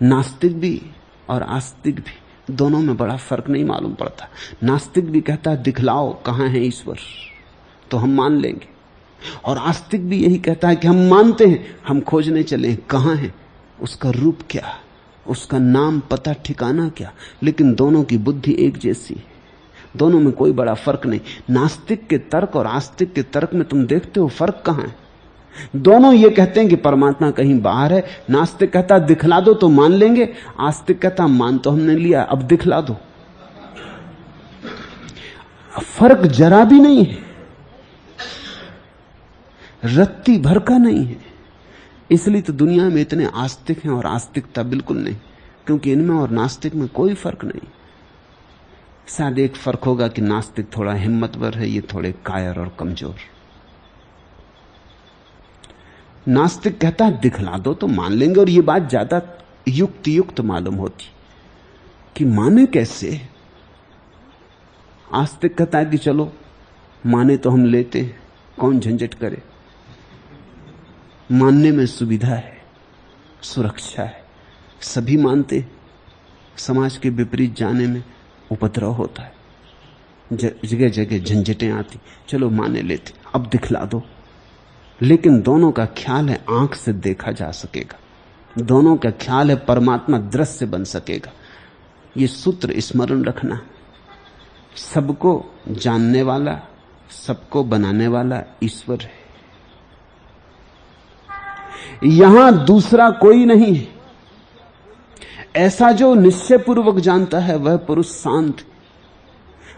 नास्तिक भी और आस्तिक भी, दोनों में बड़ा फर्क नहीं मालूम पड़ता। नास्तिक भी कहता है दिखलाओ कहां है ईश्वर, तो हम मान लेंगे, और आस्तिक भी यही कहता है कि हम मानते हैं, हम खोजने चले कहां है, उसका रूप क्या, उसका नाम पता ठिकाना क्या। लेकिन दोनों की बुद्धि एक जैसी है, दोनों में कोई बड़ा फर्क नहीं। नास्तिक के तर्क और आस्तिक के तर्क में तुम देखते हो फर्क कहां है? दोनों ये कहते हैं कि परमात्मा कहीं बाहर है। नास्तिक कहता दिखला दो तो मान लेंगे, आस्तिक कहता मान तो हमने लिया, अब दिखला दो। फर्क जरा भी नहीं है, रत्ती भर का नहीं है। इसलिए तो दुनिया में इतने आस्तिक हैं और आस्तिकता बिल्कुल नहीं, क्योंकि इनमें और नास्तिक में कोई फर्क नहीं। शायद एक फर्क होगा कि नास्तिक थोड़ा हिम्मतवर है, ये थोड़े कायर और कमजोर। नास्तिक कहता है दिखला दो तो मान लेंगे, और ये बात ज्यादा युक्त मालूम होती कि माने कैसे। आस्तिक कहता है कि चलो माने तो हम लेते हैं, कौन झंझट करे, मानने में सुविधा है, सुरक्षा है, सभी मानते। समाज के विपरीत जाने में उपद्रव होता है, जगह जगह झंझटें आती, चलो माने लेते, अब दिखला दो। लेकिन दोनों का ख्याल है आंख से देखा जा सकेगा, दोनों का ख्याल है परमात्मा दृश्य बन सकेगा। ये सूत्र स्मरण रखना। सबको जानने वाला, सबको बनाने वाला ईश्वर है, यहां दूसरा कोई नहीं है। ऐसा जो निश्चय पूर्वक जानता है वह पुरुष शांत,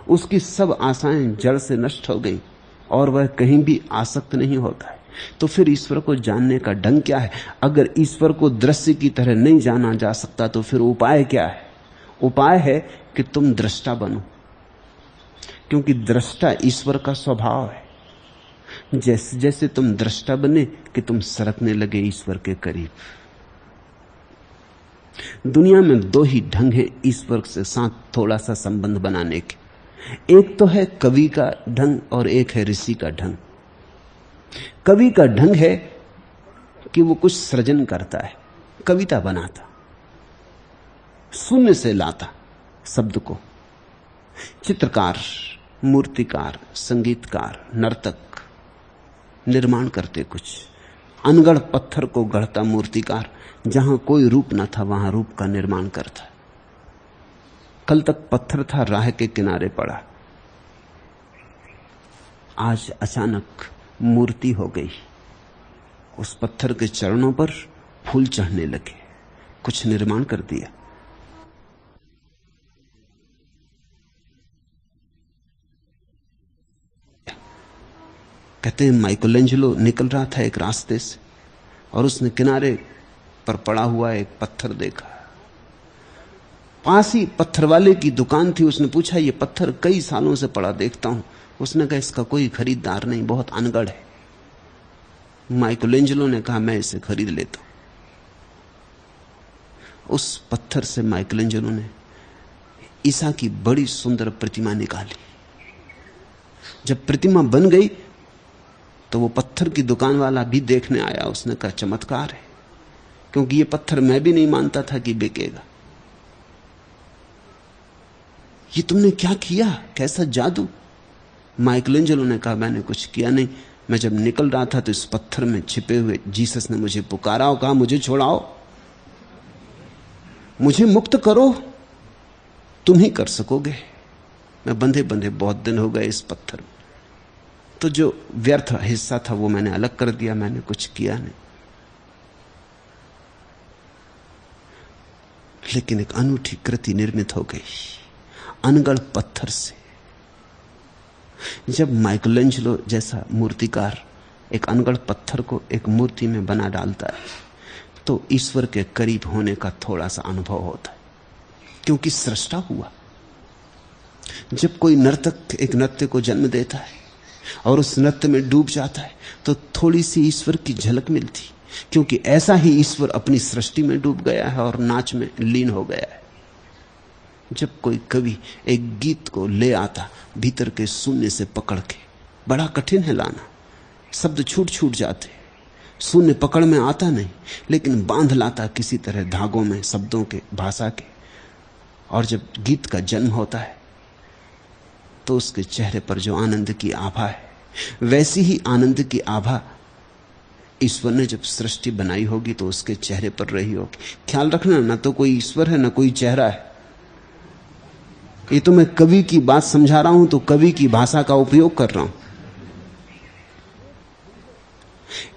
उसकी सब आशाएं जड़ से नष्ट हो गई और वह कहीं भी आसक्त नहीं होता है। तो फिर ईश्वर को जानने का ढंग क्या है? अगर ईश्वर को दृश्य की तरह नहीं जाना जा सकता तो फिर उपाय क्या है? उपाय है कि तुम दृष्टा बनो, क्योंकि दृष्टा ईश्वर का स्वभाव है। जैसे जैसे तुम दृष्टा बने कि तुम सरकने लगे ईश्वर के करीब। दुनिया में दो ही ढंग है ईश्वर से साथ थोड़ा सा संबंध बनाने के। एक तो है कवि का ढंग और एक है ऋषि का ढंग। कवि का ढंग है कि वो कुछ सृजन करता है, कविता बनाता, शून्य से लाता शब्द को। चित्रकार, मूर्तिकार, संगीतकार, नर्तक निर्माण करते कुछ। अनगढ़ पत्थर को गढ़ता मूर्तिकार, जहां कोई रूप न था वहां रूप का निर्माण करता। कल तक पत्थर था, राह के किनारे पड़ा, आज अचानक मूर्ति हो गई। उस पत्थर के चरणों पर फूल चढ़ने लगे, कुछ निर्माण कर दिया। कहते हैं माइकलएंजेलो निकल रहा था एक रास्ते से और उसने किनारे पर पड़ा हुआ एक पत्थर देखा। पास ही पत्थर वाले की दुकान थी। उसने पूछा, ये पत्थर कई सालों से पड़ा देखता हूं। उसने कहा, इसका कोई खरीदार नहीं, बहुत अनगढ़ है। माइकलेंजेलो ने कहा मैं इसे खरीद लेता हूं। उस पत्थर से माइकलेंजेलो ने ईसा की बड़ी सुंदर प्रतिमा निकाली। जब प्रतिमा बन गई तो वो पत्थर की दुकान वाला भी देखने आया। उसने कहा चमत्कार है, क्योंकि ये पत्थर मैं भी नहीं मानता था कि बिकेगा। ये तुमने क्या किया, कैसा जादू? माइकलेंजेलो ने कहा मैंने कुछ किया नहीं, मैं जब निकल रहा था तो इस पत्थर में छिपे हुए जीसस ने मुझे पुकारा और कहा मुझे छोड़ाओ, मुझे मुक्त करो, तुम ही कर सकोगे। मैं बंधे बंधे बहुत दिन हो गए इस पत्थर में। तो जो व्यर्थ हिस्सा था वो मैंने अलग कर दिया, मैंने कुछ किया नहीं। लेकिन एक अनूठी कृति निर्मित हो गई अनगढ़ पत्थर से। जब माइकलेंजेलो जैसा मूर्तिकार एक अनगढ़ पत्थर को एक मूर्ति में बना डालता है तो ईश्वर के करीब होने का थोड़ा सा अनुभव होता है, क्योंकि सृष्टा हुआ। जब कोई नर्तक एक नृत्य को जन्म देता है और उस नृत्य में डूब जाता है तो थोड़ी सी ईश्वर की झलक मिलती, क्योंकि ऐसा ही ईश्वर अपनी सृष्टि में डूब गया है और नाच में लीन हो गया है। जब कोई कवि एक गीत को ले आता भीतर के शून्य से पकड़ के, बड़ा कठिन है लाना, शब्द छूट छूट जाते, शून्य पकड़ में आता नहीं, लेकिन बांध लाता किसी तरह धागों में शब्दों के, भाषा के। और जब गीत का जन्म होता है तो उसके चेहरे पर जो आनंद की आभा है, वैसी ही आनंद की आभा ईश्वर ने जब सृष्टि बनाई होगी तो उसके चेहरे पर रही होगी। ख्याल रखना, ना तो कोई ईश्वर है ना कोई चेहरा है। ये तो मैं कवि की बात समझा रहा हूं तो कवि की भाषा का उपयोग कर रहा हूं।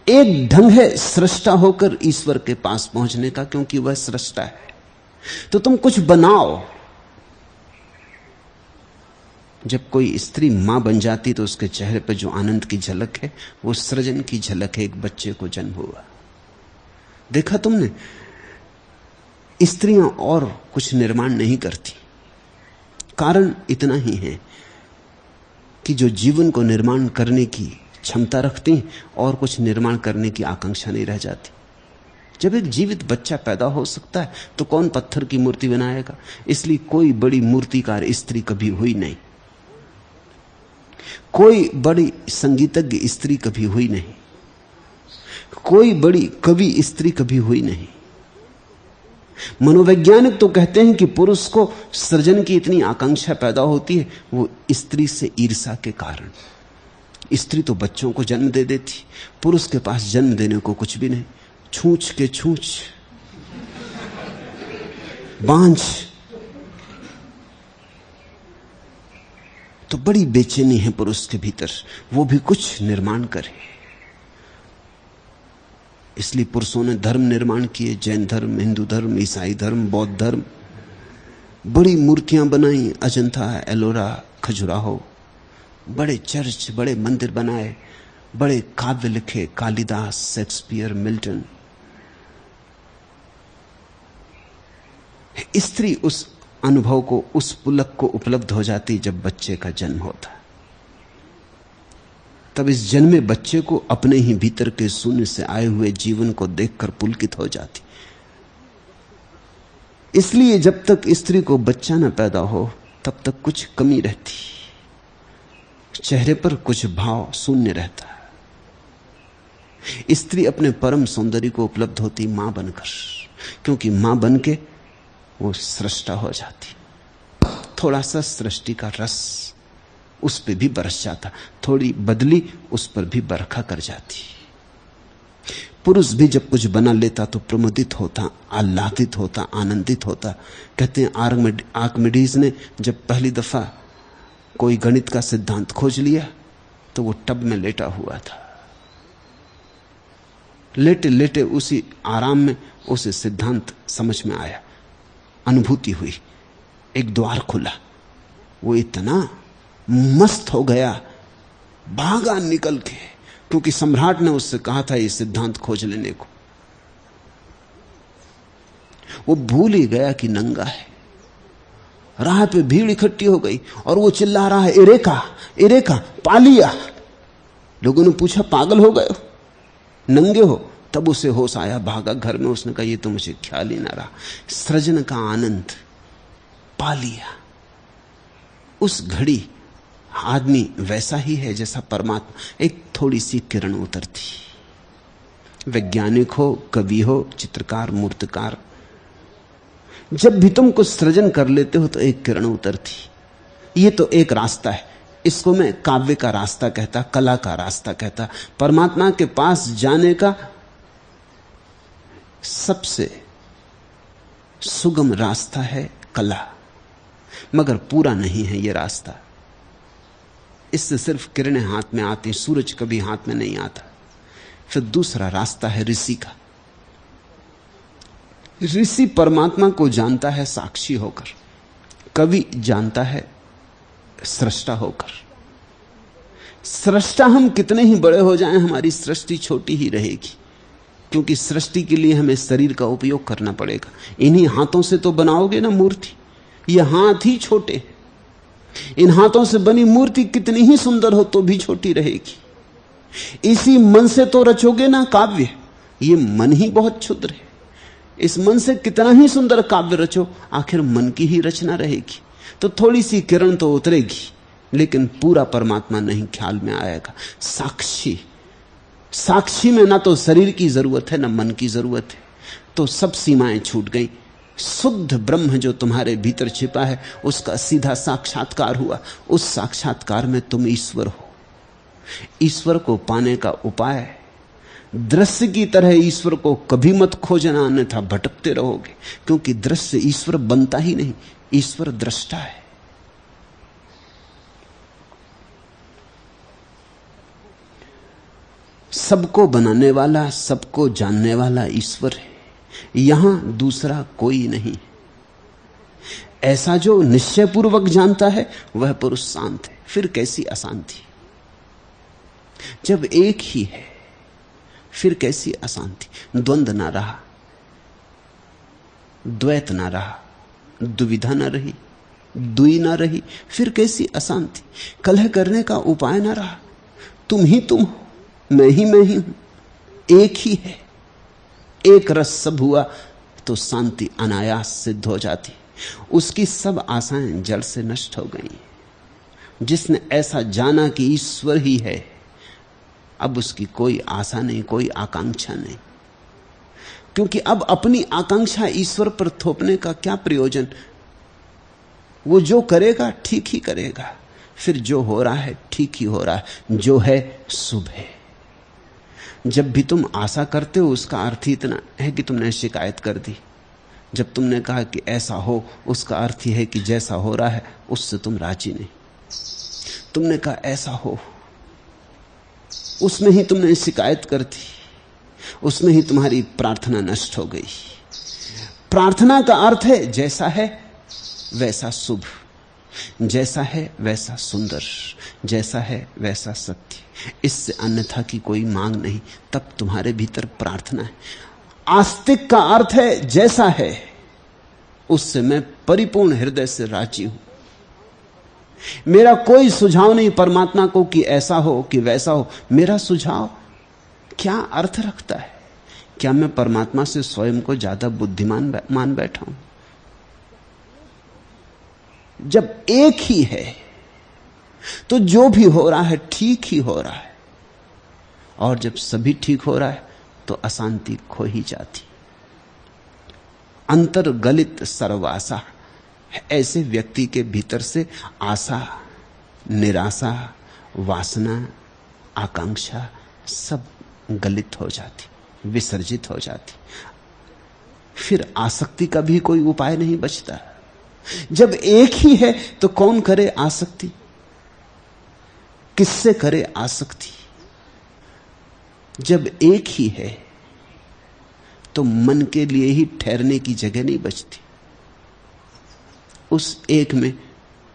एक ढंग है सृष्टा होकर ईश्वर के पास पहुंचने का, क्योंकि वह सृष्टा है। तो तुम कुछ बनाओ। जब कोई स्त्री मां बन जाती तो उसके चेहरे पर जो आनंद की झलक है वो सृजन की झलक है। एक बच्चे को जन्म हुआ, देखा तुमने? स्त्रियां और कुछ निर्माण नहीं करती, कारण इतना ही है कि जो जीवन को निर्माण करने की क्षमता रखती और कुछ निर्माण करने की आकांक्षा नहीं रह जाती। जब एक जीवित बच्चा पैदा हो सकता है तो कौन पत्थर की मूर्ति बनाएगा? इसलिए कोई बड़ी मूर्तिकार स्त्री कभी हुई नहीं, कोई बड़ी संगीतज्ञ स्त्री कभी हुई नहीं, कोई बड़ी कवि स्त्री कभी हुई नहीं। मनोवैज्ञानिक तो कहते हैं कि पुरुष को सृजन की इतनी आकांक्षा पैदा होती है वो स्त्री से ईर्ष्या के कारण। स्त्री तो बच्चों को जन्म दे देती, पुरुष के पास जन्म देने को कुछ भी नहीं, छूछ के छूछ, बांझ। तो बड़ी बेचैनी है पुरुष के भीतर, वो भी कुछ निर्माण करे। इसलिए पुरुषों ने धर्म निर्माण किए, जैन धर्म, हिंदू धर्म, ईसाई धर्म, बौद्ध धर्म। बड़ी मूर्तियां बनाई, अजंता, एलोरा, खजुराहो। बड़े चर्च, बड़े मंदिर बनाए, बड़े काव्य लिखे, कालिदास, शेक्सपियर, मिल्टन। स्त्री उस अनुभव को, उस पुलक को उपलब्ध हो जाती जब बच्चे का जन्म होता। तब इस जन्मे बच्चे को अपने ही भीतर के शून्य से आए हुए जीवन को देखकर पुलकित हो जाती। इसलिए जब तक स्त्री को बच्चा न पैदा हो तब तक कुछ कमी रहती, चेहरे पर कुछ भाव शून्य रहता। स्त्री अपने परम सौंदर्य को उपलब्ध होती मां बनकर, क्योंकि मां बनके वो सृष्टा हो जाती। थोड़ा सा सृष्टि का रस उस पर भी बरस जाता, थोड़ी बदली उस पर भी बरखा कर जाती। पुरुष भी जब कुछ बना लेता तो प्रमुदित होता, आह्लादित होता, आनंदित होता। कहते हैं आर्किमिडीज ने जब पहली दफा कोई गणित का सिद्धांत खोज लिया तो वो टब में लेटा हुआ था। लेटे लेटे उसी आराम में उसे सिद्धांत समझ में आया, अनुभूति हुई, एक द्वार खुला। वो इतना मस्त हो गया, भागा निकल के, क्योंकि सम्राट ने उससे कहा था ये सिद्धांत खोज लेने को। वो भूल ही गया कि नंगा है। राह पे भीड़ इकट्ठी हो गई और वो चिल्ला रहा है, इरेका इरेका, पा लिया। लोगों ने पूछा पागल हो गए हो? नंगे हो तब उसे होश आया, भागा घर में, उसने कहा ये तो मुझे ख्याल ही ना रहा। सृजन का आनंद पा लिया। उस घड़ी आदमी वैसा ही है जैसा परमात्मा। एक थोड़ी सी किरण उतरती। वैज्ञानिक हो, कवि हो, चित्रकार, मूर्तिकार, जब भी तुम कुछ सृजन कर लेते हो तो एक किरण उतरती। ये तो एक रास्ता है, इसको मैं काव्य का रास्ता कहता, कला का रास्ता कहता। परमात्मा के पास जाने का सबसे सुगम रास्ता है कला, मगर पूरा नहीं है यह रास्ता। इससे सिर्फ किरणें हाथ में आती, सूरज कभी हाथ में नहीं आता। फिर दूसरा रास्ता है ऋषि का। ऋषि परमात्मा को जानता है साक्षी होकर, कवि जानता है सृष्टा होकर। सृष्टा हम कितने ही बड़े हो जाएं, हमारी सृष्टि छोटी ही रहेगी, क्योंकि सृष्टि के लिए हमें शरीर का उपयोग करना पड़ेगा। इन्हीं हाथों से तो बनाओगे ना मूर्ति, ये हाथ ही छोटे हैं। इन हाथों से बनी मूर्ति कितनी ही सुंदर हो तो भी छोटी रहेगी। इसी मन से तो रचोगे ना काव्य, ये मन ही बहुत क्षुद्र है। इस मन से कितना ही सुंदर काव्य रचो, आखिर मन की ही रचना रहेगी। तो थोड़ी सी किरण तो उतरेगी, लेकिन पूरा परमात्मा नहीं ख्याल में आएगा। साक्षी, साक्षी में ना तो शरीर की जरूरत है ना मन की जरूरत है, तो सब सीमाएं छूट गई। शुद्ध ब्रह्म जो तुम्हारे भीतर छिपा है उसका सीधा साक्षात्कार हुआ। उस साक्षात्कार में तुम ईश्वर हो। ईश्वर को पाने का उपाय दृश्य की तरह ईश्वर को कभी मत खोजना, अन्यथा भटकते रहोगे, क्योंकि दृश्य ईश्वर बनता ही नहीं, ईश्वर दृष्टा है। सबको बनाने वाला, सबको जानने वाला ईश्वर है, यहां दूसरा कोई नहीं। ऐसा जो निश्चय पूर्वक जानता है वह पुरुष शांत है। फिर कैसी अशांति? जब एक ही है फिर कैसी अशांति? द्वंद्व ना रहा, द्वैत ना रहा, दुविधा ना रही, दुई ना रही, फिर कैसी अशांति? कलह करने का उपाय ना रहा। तुम ही तुम हो, मैं ही हूं, एक ही है। एक रस सब हुआ तो शांति अनायास सिद्ध हो जाती। उसकी सब आशाएं जड़ से नष्ट हो गई। जिसने ऐसा जाना कि ईश्वर ही है, अब उसकी कोई आशा नहीं, कोई आकांक्षा नहीं, क्योंकि अब अपनी आकांक्षा ईश्वर पर थोपने का क्या प्रयोजन? वो जो करेगा ठीक ही करेगा। फिर जो हो रहा है ठीक ही हो रहा है, जो है शुभ है। जब भी तुम आशा करते हो उसका अर्थ ही इतना है कि तुमने शिकायत कर दी। जब तुमने कहा कि ऐसा हो, उसका अर्थ ही है कि जैसा हो रहा है उससे तुम राजी नहीं। तुमने कहा ऐसा हो, उसमें ही तुमने शिकायत कर दी, उसमें ही तुम्हारी प्रार्थना नष्ट हो गई। प्रार्थना का अर्थ है जैसा है वैसा शुभ, जैसा है वैसा सुंदर, जैसा है वैसा सत्य। इससे अन्यथा की कोई मांग नहीं। तब तुम्हारे भीतर प्रार्थना है। आस्तिक का अर्थ है जैसा है उससे मैं परिपूर्ण हृदय से राजी हूं। मेरा कोई सुझाव नहीं परमात्मा को कि ऐसा हो कि वैसा हो। मेरा सुझाव क्या अर्थ रखता है? क्या मैं परमात्मा से स्वयं को ज्यादा बुद्धिमान मान बैठा हूं? जब एक ही है तो जो भी हो रहा है ठीक ही हो रहा है, और जब सभी ठीक हो रहा है तो अशांति खो ही जाती। अंतर्गलित सर्वासा, ऐसे व्यक्ति के भीतर से आशा, निराशा, वासना, आकांक्षा सब गलित हो जाती, विसर्जित हो जाती। फिर आसक्ति का भी कोई उपाय नहीं बचता। जब एक ही है तो कौन करे आसक्ति? किससे करे आसक्ति? जब एक ही है तो मन के लिए ही ठहरने की जगह नहीं बचती। उस एक में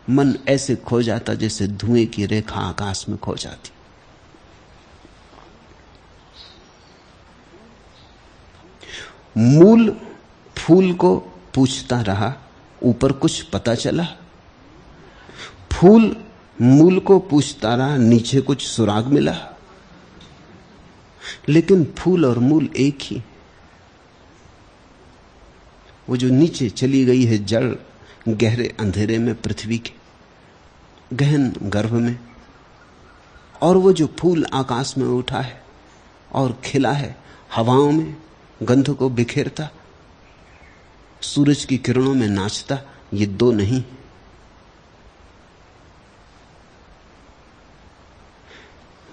मन ऐसे खो जाता जैसे धुएं की रेखा आकाश में खो जाती। मूल फूल को पूछता रहा, ऊपर कुछ पता चला? फूल मूल को पूछता रहा, नीचे कुछ सुराग मिला? लेकिन फूल और मूल एक ही। वो जो नीचे चली गई है जड़ गहरे अंधेरे में, पृथ्वी के गहन गर्भ में, और वो जो फूल आकाश में उठा है और खिला है हवाओं में, गंध को बिखेरता, सूरज की किरणों में नाचता, ये दो नहीं।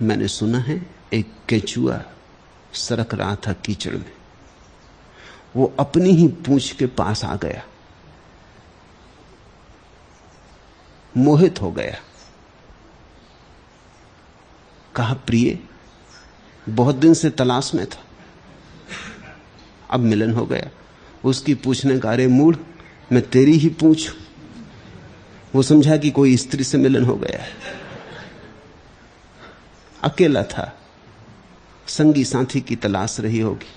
मैंने सुना है एक केचुआ सरक रहा था कीचड़ में, वो अपनी ही पूंछ के पास आ गया, मोहित हो गया, कहा प्रिय, बहुत दिन से तलाश में था, अब मिलन हो गया। उसकी पूछने का, अरे मूढ़, मैं तेरी ही पूछ। वो समझा कि कोई स्त्री से मिलन हो गया है। अकेला था, संगी साथी की तलाश रही होगी।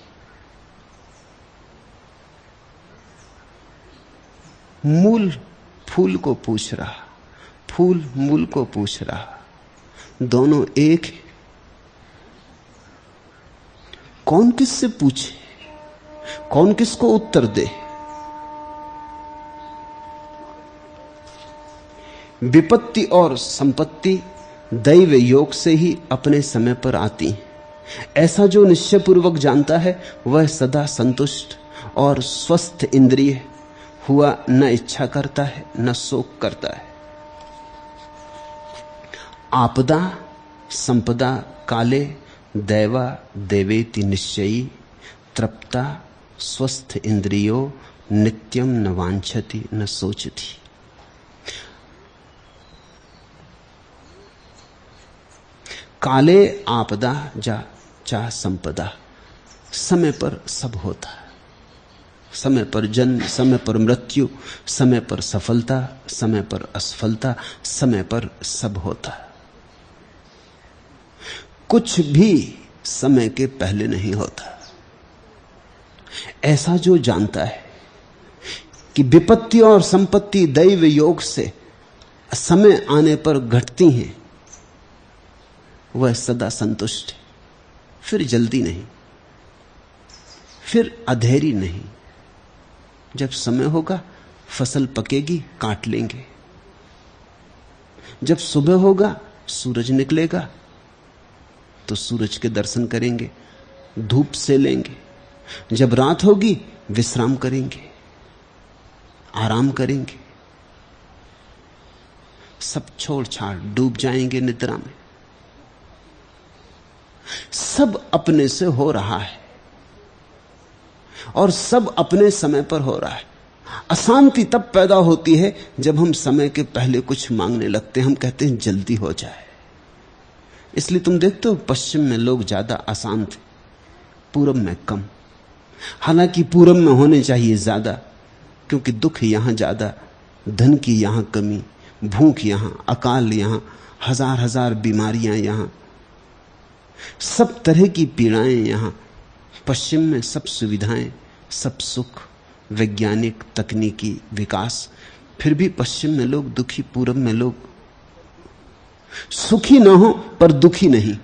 मूल फूल को पूछ रहा, फूल मूल को पूछ रहा, दोनों एक है। कौन किससे पूछे, कौन किसको उत्तर दे? विपत्ति और संपत्ति दैव योग से ही अपने समय पर आती हैं। ऐसा जो निश्चयपूर्वक जानता है वह सदा संतुष्ट और स्वस्थ इंद्रिय हुआ न इच्छा करता है न शोक करता है। आपदा संपदा काले दैवा देवेति निश्चयी तृप्ता स्वस्थ इंद्रियो नित्यम न वांछति न सोचती। काले आपदा जा चा संपदा, समय पर सब होता है। समय पर जन्म, समय पर मृत्यु, समय पर सफलता, समय पर असफलता, समय पर सब होता है। कुछ भी समय के पहले नहीं होता। ऐसा जो जानता है कि विपत्ति और संपत्ति दैव योग से समय आने पर घटती हैं, वह सदा संतुष्ट है। फिर जल्दी नहीं, फिर अधेरी नहीं। जब समय होगा फसल पकेगी, काट लेंगे। जब सुबह होगा सूरज निकलेगा तो सूरज के दर्शन करेंगे, धूप से लेंगे। जब रात होगी विश्राम करेंगे, आराम करेंगे। सब छोड़ छाड़ डूब जाएंगे निद्रा में। सब अपने से हो रहा है और सब अपने समय पर हो रहा है। अशांति तब पैदा होती है जब हम समय के पहले कुछ मांगने लगते हैं। हम कहते हैं जल्दी हो जाए। इसलिए तुम देखते हो पश्चिम में लोग ज्यादा अशांत हैं, पूरब में कम। हालांकि पूरब में होने चाहिए ज्यादा, क्योंकि दुख यहां ज्यादा, धन की यहां कमी, भूख यहां, अकाल यहां, हजार हजार बीमारियां यहां, सब तरह की पीड़ाएं यहां। पश्चिम में सब सुविधाएं, सब सुख, वैज्ञानिक तकनीकी विकास, फिर भी पश्चिम में लोग दुखी, पूरब में लोग सुखी ना हो पर दुखी नहीं।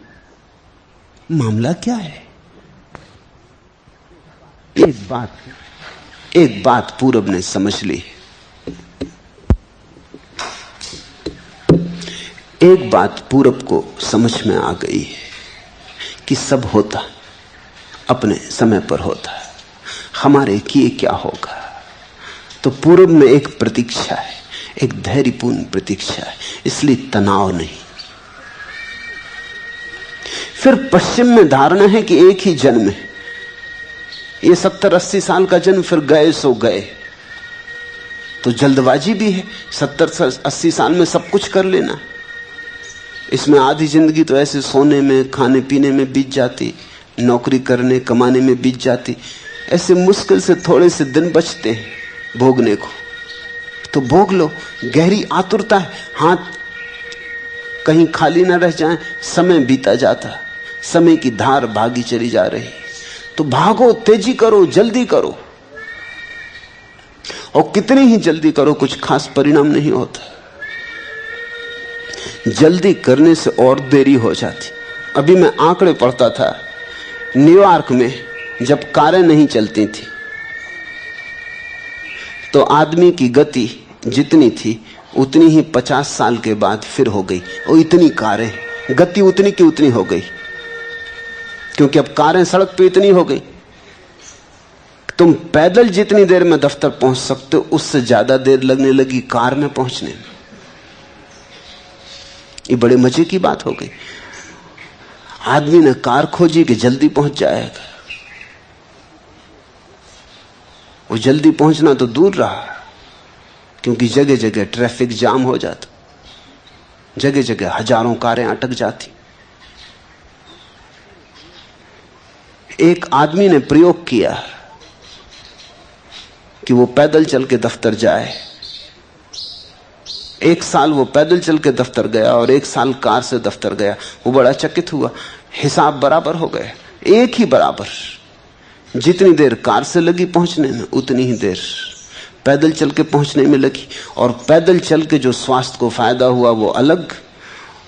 मामला क्या है? एक बात पूरब ने समझ ली। एक बात पूरब को समझ में आ गई है कि सब होता अपने समय पर होता है, हमारे किए क्या होगा। तो पूरब में एक प्रतीक्षा है, एक धैर्यपूर्ण प्रतीक्षा है, इसलिए तनाव नहीं। फिर पश्चिम में धारणा है कि एक ही जन्म है, ये 70-80 साल का जन्म, फिर गए सो गए। तो जल्दबाजी भी है, 70-80 साल में सब कुछ कर लेना। इसमें आधी जिंदगी तो ऐसे सोने में, खाने पीने में बीत जाती, नौकरी करने कमाने में बीत जाती। ऐसे मुश्किल से थोड़े से दिन बचते हैं भोगने को, तो भोग लो। गहरी आतुरता है, हाथ कहीं खाली ना रह जाए। समय बीता जाता, समय की धार भागी चली जा रही, तो भागो, तेजी करो, जल्दी करो। और कितनी ही जल्दी करो कुछ खास परिणाम नहीं होता। जल्दी करने से और देरी हो जाती। अभी मैं आंकड़े पढ़ता था न्यूयॉर्क में जब कारें नहीं चलती थी तो आदमी की गति जितनी थी उतनी ही 50 साल के बाद फिर हो गई। और इतनी कारें, गति उतनी की उतनी हो गई, क्योंकि अब कारें सड़क पे इतनी हो गई। तुम पैदल जितनी देर में दफ्तर पहुंच सकते हो उससे ज्यादा देर लगने लगी कार में पहुंचने में। ये बड़े मजे की बात हो गई। आदमी ने कार खोजी कि जल्दी पहुंच जाएगा। वो जल्दी पहुंचना तो दूर रहा, क्योंकि जगह जगह ट्रैफिक जाम हो जाता, जगह जगह हजारों कारें अटक जाती। एक आदमी ने प्रयोग किया कि वो पैदल चल के दफ्तर जाए। 1 साल वो पैदल चल के दफ्तर गया और 1 साल कार से दफ्तर गया। वो बड़ा चकित हुआ, हिसाब बराबर हो गए, एक ही बराबर। जितनी देर कार से लगी पहुंचने में उतनी ही देर पैदल चल के पहुंचने में लगी। और पैदल चल के जो स्वास्थ्य को फायदा हुआ वो अलग,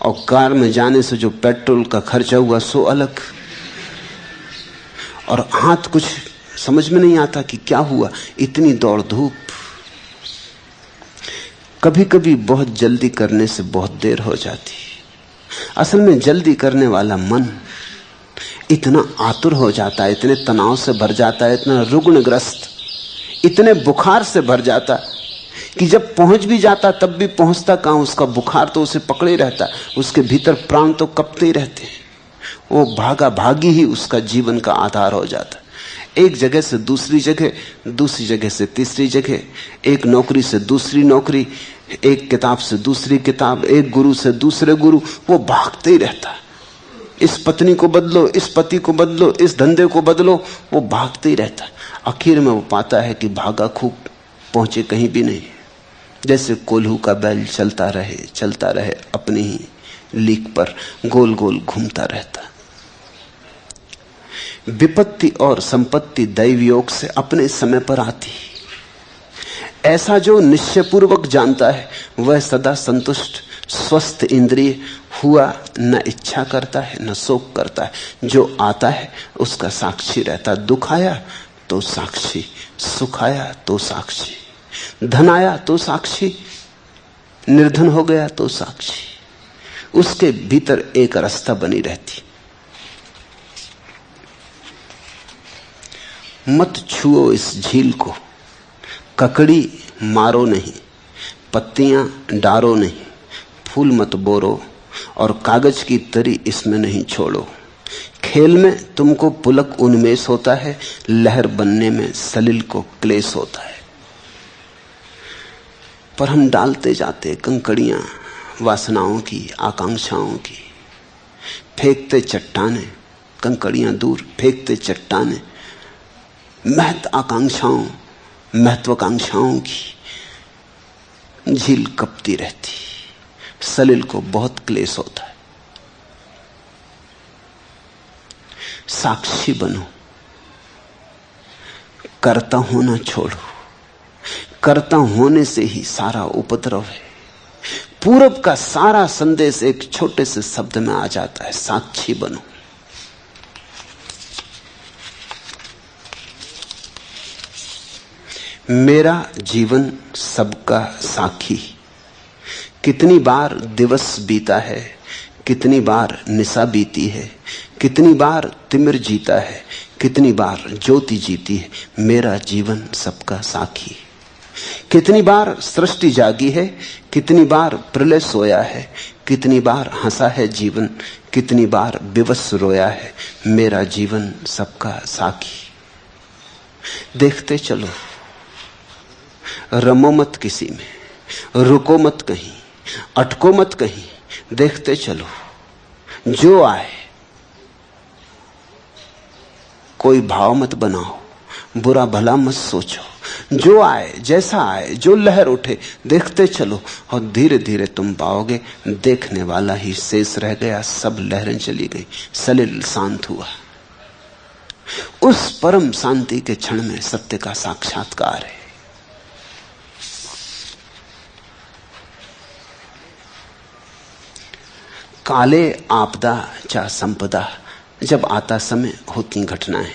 और कार में जाने से जो पेट्रोल का खर्चा हुआ सो अलग। और हाथ कुछ समझ में नहीं आता कि क्या हुआ, इतनी दौड़ धूप। कभी कभी बहुत जल्दी करने से बहुत देर हो जाती। असल में जल्दी करने वाला मन इतना आतुर हो जाता है, इतने तनाव से भर जाता है, इतना रुग्णग्रस्त, इतने बुखार से भर जाता कि जब पहुंच भी जाता तब भी पहुंचता कहां, उसका बुखार तो उसे पकड़े रहता, उसके भीतर प्राण तो कपते ही रहते हैं। वो भागा भागी ही उसका जीवन का आधार हो जाता। एक जगह से दूसरी जगह, दूसरी जगह से तीसरी जगह, एक नौकरी से दूसरी नौकरी, एक किताब से दूसरी किताब, एक गुरु से दूसरे गुरु, वो भागते ही रहता। इस पत्नी को बदलो, इस पति को बदलो, इस धंधे को बदलो, वो भागते ही रहता। आखिर में वो पाता है कि भागा खूब, पहुंचे कहीं भी नहीं। जैसे कोल्हू का बैल चलता रहे अपनी ही लीक पर गोल गोल घूमता रहता। विपत्ति और संपत्ति दैव योग से अपने समय पर आती। ऐसा जो निश्चयपूर्वक जानता है वह सदा संतुष्ट, स्वस्थ इंद्रिय हुआ, न इच्छा करता है न शोक करता है। जो आता है उसका साक्षी रहता। दुख आया तो साक्षी, सुख आया तो साक्षी, धन आया तो साक्षी, निर्धन हो गया तो साक्षी। उसके भीतर एक रास्ता बनी रहती। मत छुओ इस झील को, ककड़ी मारो नहीं, पत्तियां डारो नहीं, फूल मत बोरो और कागज की तरी इसमें नहीं छोड़ो। खेल में तुमको पुलक उन्मेष होता है, लहर बनने में सलिल को क्लेश होता है। पर हम डालते जाते कंकड़ियां वासनाओं की, आकांक्षाओं की, फेंकते चट्टाने, कंकड़ियां दूर, फेंकते चट्टाने महत आकांक्षाओं, महत्वाकांक्षाओं की। झील कपती रहती, सलिल को बहुत क्लेश होता है। साक्षी बनो, कर्ता होना छोड़ो। कर्ता होने से ही सारा उपद्रव है। पूरब का सारा संदेश एक छोटे से शब्द में आ जाता है, साक्षी बनो। मेरा जीवन सबका साखी। कितनी बार दिवस बीता है, कितनी बार निशा बीती है, कितनी बार तिमिर जीता है, कितनी बार ज्योति जीती है। मेरा जीवन सबका साखी। कितनी बार सृष्टि जागी है, कितनी बार प्रलय सोया है, कितनी बार हंसा है जीवन, कितनी बार विवश रोया है। मेरा जीवन सबका साखी। देखते चलो, रमो मत किसी में, रुको मत कहीं, अटको मत कहीं, देखते चलो। जो आए कोई भाव मत बनाओ, बुरा भला मत सोचो। जो आए, जैसा आए, जो लहर उठे, देखते चलो। और धीरे धीरे तुम पाओगे देखने वाला ही शेष रह गया, सब लहरें चली गई, सलिल शांत हुआ। उस परम शांति के क्षण में सत्य का साक्षात्कार है। काले आपदा चा संपदा, जब आता समय होती घटनाएं।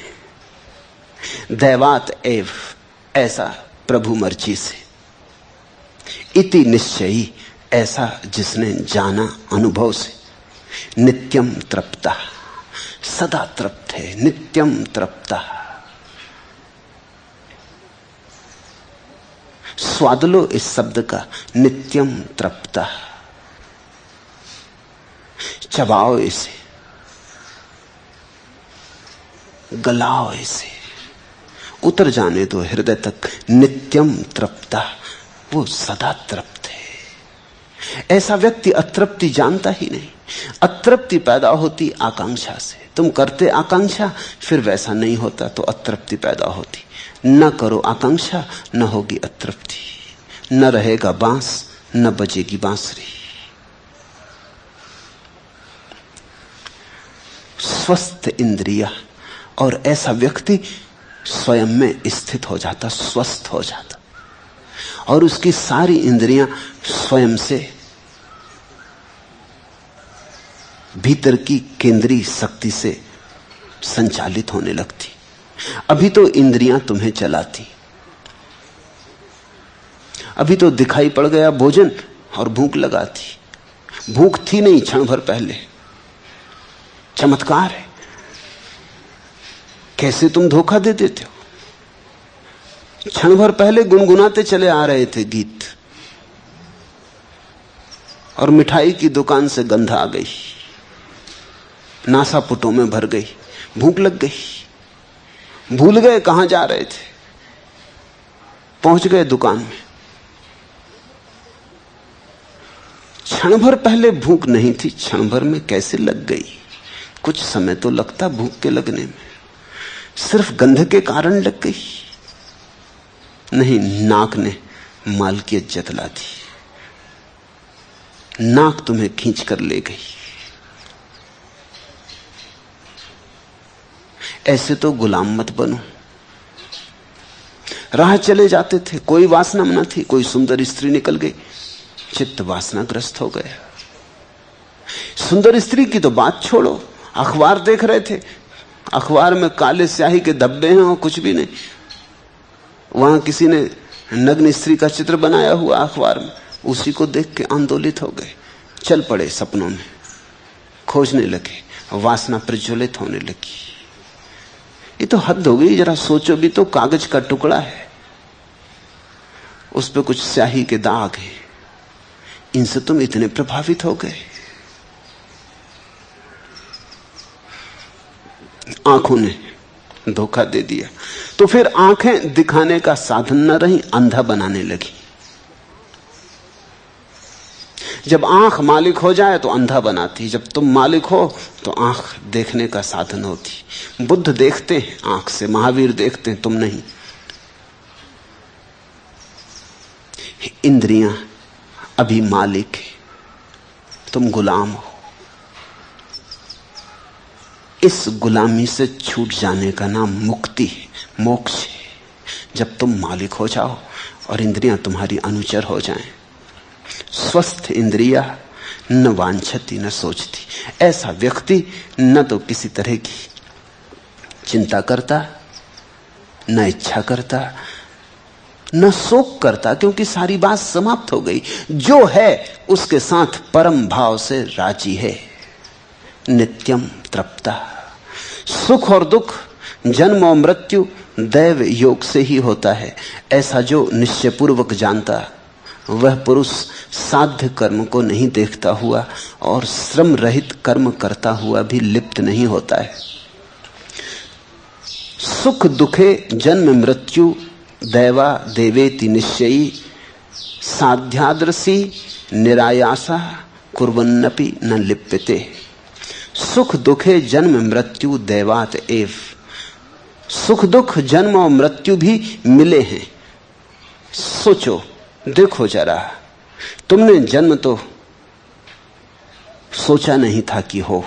दैवात एव, ऐसा प्रभु मर्जी से। इति निश्चयी, ऐसा जिसने जाना अनुभव से। नित्यम तृप्ता, सदा तृप्त है। नित्यम तृप्ता। स्वाद लो इस शब्द का, नित्यम तृप्ता। चबाओ इसे, गलाओ इसे, उतर जाने दो हृदय तक। नित्यम तृप्ता, वो सदा तृप्त है। ऐसा व्यक्ति अतृप्ति जानता ही नहीं। अतृप्ति पैदा होती आकांक्षा से। तुम करते आकांक्षा, फिर वैसा नहीं होता तो अतृप्ति पैदा होती। न करो आकांक्षा, न होगी अतृप्ति। न रहेगा बांस, न बजेगी बांसुरी। स्वस्थ इंद्रिया, और ऐसा व्यक्ति स्वयं में स्थित हो जाता, स्वस्थ हो जाता, और उसकी सारी इंद्रियां स्वयं से भीतर की केंद्रीय शक्ति से संचालित होने लगती। अभी तो इंद्रियां तुम्हें चलाती, अभी तो दिखाई पड़ गया भोजन और भूख लगाती। भूख थी नहीं क्षण भर पहले। चमत्कार है, कैसे तुम धोखा दे देते हो। क्षण भर पहले गुनगुनाते चले आ रहे थे गीत, और मिठाई की दुकान से गंध आ गई, नासापुटों में भर गई, भूख लग गई, भूल गए कहां जा रहे थे, पहुंच गए दुकान में। क्षण भर पहले भूख नहीं थी, क्षण भर में कैसे लग गई। कुछ समय तो लगता भूख के लगने में, सिर्फ गंध के कारण लग गई। नहीं, नाक ने मालकियत जतला दी। नाक तुम्हें खींच कर ले गई। ऐसे तो गुलाम मत बनो। राह चले जाते थे, कोई वासना न थी, कोई सुंदर स्त्री निकल गई, चित्त वासनाग्रस्त हो गया। सुंदर स्त्री की तो बात छोड़ो, अखबार देख रहे थे, अखबार में काले स्याही के धब्बे हैं और कुछ भी नहीं। वहां किसी ने नग्न स्त्री का चित्र बनाया हुआ अखबार में, उसी को देख के आंदोलित हो गए, चल पड़े सपनों में, खोजने लगे, वासना प्रज्वलित होने लगी। ये तो हद हो गई, जरा सोचो भी तो। कागज का टुकड़ा है, उस पर कुछ स्याही के दाग हैं, इनसे तुम इतने प्रभावित हो गए। आंखों ने धोखा दे दिया, तो फिर आंखें दिखाने का साधन न रही, अंधा बनाने लगी। जब आंख मालिक हो जाए तो अंधा बनाती, जब तुम मालिक हो तो आंख देखने का साधन होती। बुद्ध देखते हैं आंख से, महावीर देखते हैं, तुम नहीं। इंद्रियां अभी मालिक है, तुम गुलाम हो। इस गुलामी से छूट जाने का नाम मुक्ति है, मोक्ष है। जब तुम मालिक हो जाओ और इंद्रियां तुम्हारी अनुचर हो जाएं। स्वस्थ इंद्रिया न वांछती न सोचती। ऐसा व्यक्ति न तो किसी तरह की चिंता करता, न इच्छा करता, न शोक करता, क्योंकि सारी बात समाप्त हो गई। जो है उसके साथ परम भाव से राजी है। नित्यम तृप्ता। सुख और दुख, जन्म और मृत्यु दैव योग से ही होता है। ऐसा जो निश्चयपूर्वक जानता, वह पुरुष साध्य कर्म को नहीं देखता हुआ और श्रम रहित कर्म करता हुआ भी लिप्त नहीं होता है। सुख दुखे जन्म मृत्यु दैवा देवेति निश्चयी साध्यादृशी निरायासा कुर्वन्नपि न लिप्यते। सुख दुखे जन्म मृत्यु दैवात एव। सुख दुख जन्म और मृत्यु भी मिले हैं। सोचो, देखो जरा, तुमने जन्म तो सोचा नहीं था कि हो,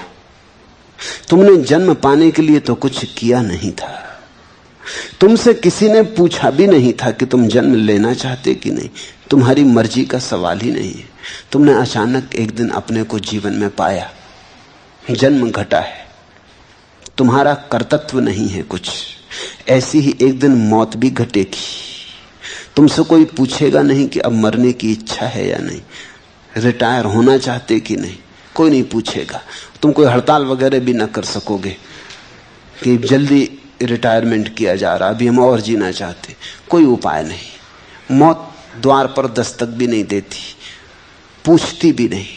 तुमने जन्म पाने के लिए तो कुछ किया नहीं था, तुमसे किसी ने पूछा भी नहीं था कि तुम जन्म लेना चाहते कि नहीं। तुम्हारी मर्जी का सवाल ही नहीं है। तुमने अचानक एक दिन अपने को जीवन में पाया, जन्म घटा है, तुम्हारा कर्तव्य नहीं है कुछ। ऐसी ही एक दिन मौत भी घटेगी। तुमसे कोई पूछेगा नहीं कि अब मरने की इच्छा है या नहीं, रिटायर होना चाहते कि नहीं, कोई नहीं पूछेगा। तुम कोई हड़ताल वगैरह भी ना कर सकोगे कि जल्दी रिटायरमेंट किया जा रहा, अभी हम और जीना चाहते। कोई उपाय नहीं। मौत द्वार पर दस्तक भी नहीं देती, पूछती भी नहीं,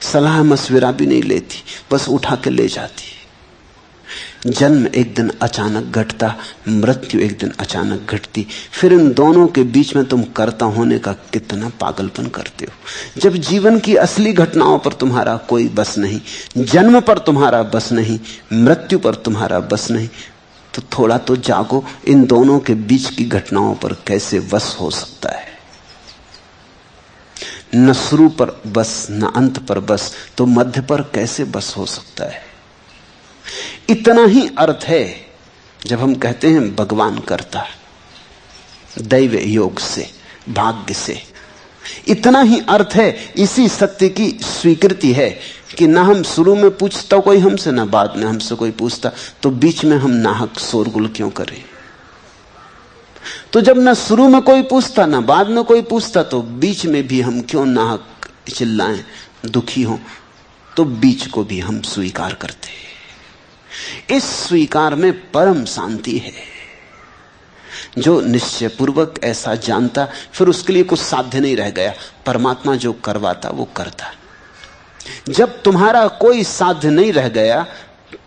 सलाह मशविरा भी नहीं लेती, बस उठा के ले जाती। जन्म एक दिन अचानक घटता, मृत्यु एक दिन अचानक घटती। फिर इन दोनों के बीच में तुम कर्ता होने का कितना पागलपन करते हो। जब जीवन की असली घटनाओं पर तुम्हारा कोई बस नहीं, जन्म पर तुम्हारा बस नहीं, मृत्यु पर तुम्हारा बस नहीं, तो थोड़ा तो जागो। इन दोनों के बीच की घटनाओं पर कैसे बस हो सकता है? न शुरू पर बस, न अंत पर बस, तो मध्य पर कैसे बस हो सकता है? इतना ही अर्थ है जब हम कहते हैं भगवान करता, दैव योग से, भाग्य से। इतना ही अर्थ है, इसी सत्य की स्वीकृति है कि ना हम शुरू में पूछता कोई हमसे, ना बाद में हमसे कोई पूछता, तो बीच में हम नाहक शोरगुल क्यों करें? तो जब ना शुरू में कोई पूछता, ना बाद में कोई पूछता, तो बीच में भी हम क्यों नाहक चिल्लाएं, दुखी हों? तो बीच को भी हम स्वीकार करते हैं। इस स्वीकार में परम शांति है। जो निश्चय पूर्वक ऐसा जानता, फिर उसके लिए कुछ साध्य नहीं रह गया। परमात्मा जो करवाता वो करता। जब तुम्हारा कोई साध्य नहीं रह गया,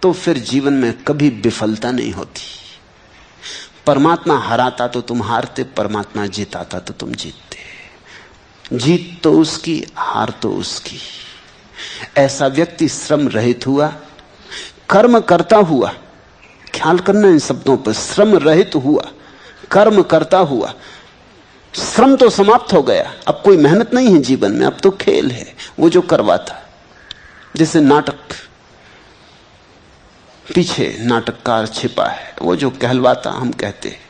तो फिर जीवन में कभी विफलता नहीं होती। परमात्मा हराता तो तुम हारते, परमात्मा जिताता तो तुम जीतते। जीत तो उसकी, हार तो उसकी। ऐसा व्यक्ति श्रम रहित हुआ, कर्म करता हुआ। ख्याल करना इन शब्दों पर, श्रम रहित हुआ, कर्म करता हुआ। श्रम तो समाप्त हो गया, अब कोई मेहनत नहीं है जीवन में, अब तो खेल है। वो जो करवाता, जैसे नाटक, पीछे नाटककार छिपा है, वो जो कहलवाता हम कहते हैं,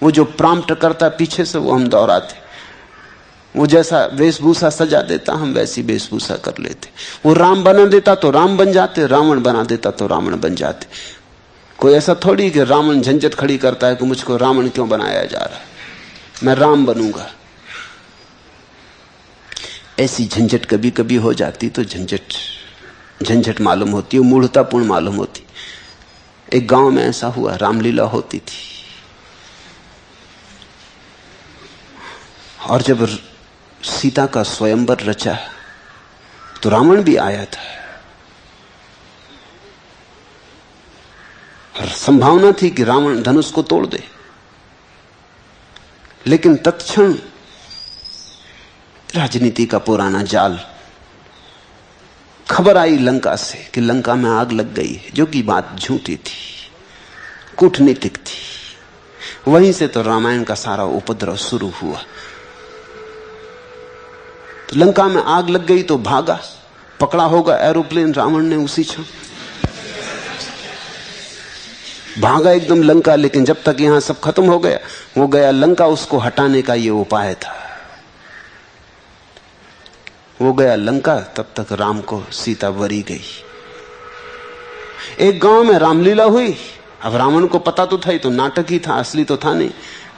वो जो प्रांप्ट करता पीछे से, वो हम दोहराते। वो जैसा वेशभूषा सजा देता, हम वैसी वेशभूषा कर लेते। वो राम बना देता तो राम बन जाते, रावण बना देता तो रावण बन जाते। कोई ऐसा थोड़ी कि रावण झंझट खड़ी करता है कि मुझको रावण क्यों बनाया जा रहा है, मैं राम बनूंगा। ऐसी झंझट कभी कभी हो जाती तो झंझट मालूम होती है, मूढ़तापूर्ण मालूम होती। एक गांव में ऐसा हुआ, रामलीला होती थी, और जब सीता का स्वयंवर रचा तो रावण भी आया था, और संभावना थी कि रावण धनुष को तोड़ दे। लेकिन तत्क्षण राजनीति का पुराना जाल, खबर आई लंका से कि लंका में आग लग गई है, जो कि बात झूठी थी, कूटनीतिक थी। वहीं से तो रामायण का सारा उपद्रव शुरू हुआ। तो लंका में आग लग गई तो भागा, पकड़ा होगा एरोप्लेन रावण ने उसी क्षण, भागा एकदम लंका। लेकिन जब तक यहां सब खत्म हो गया, वो गया लंका, उसको हटाने का ये उपाय था। वो गया लंका, तब तक राम को सीता वरी गई। एक गांव में रामलीला हुई। अब रावण को पता तो था, ही तो नाटक ही था, असली तो था नहीं।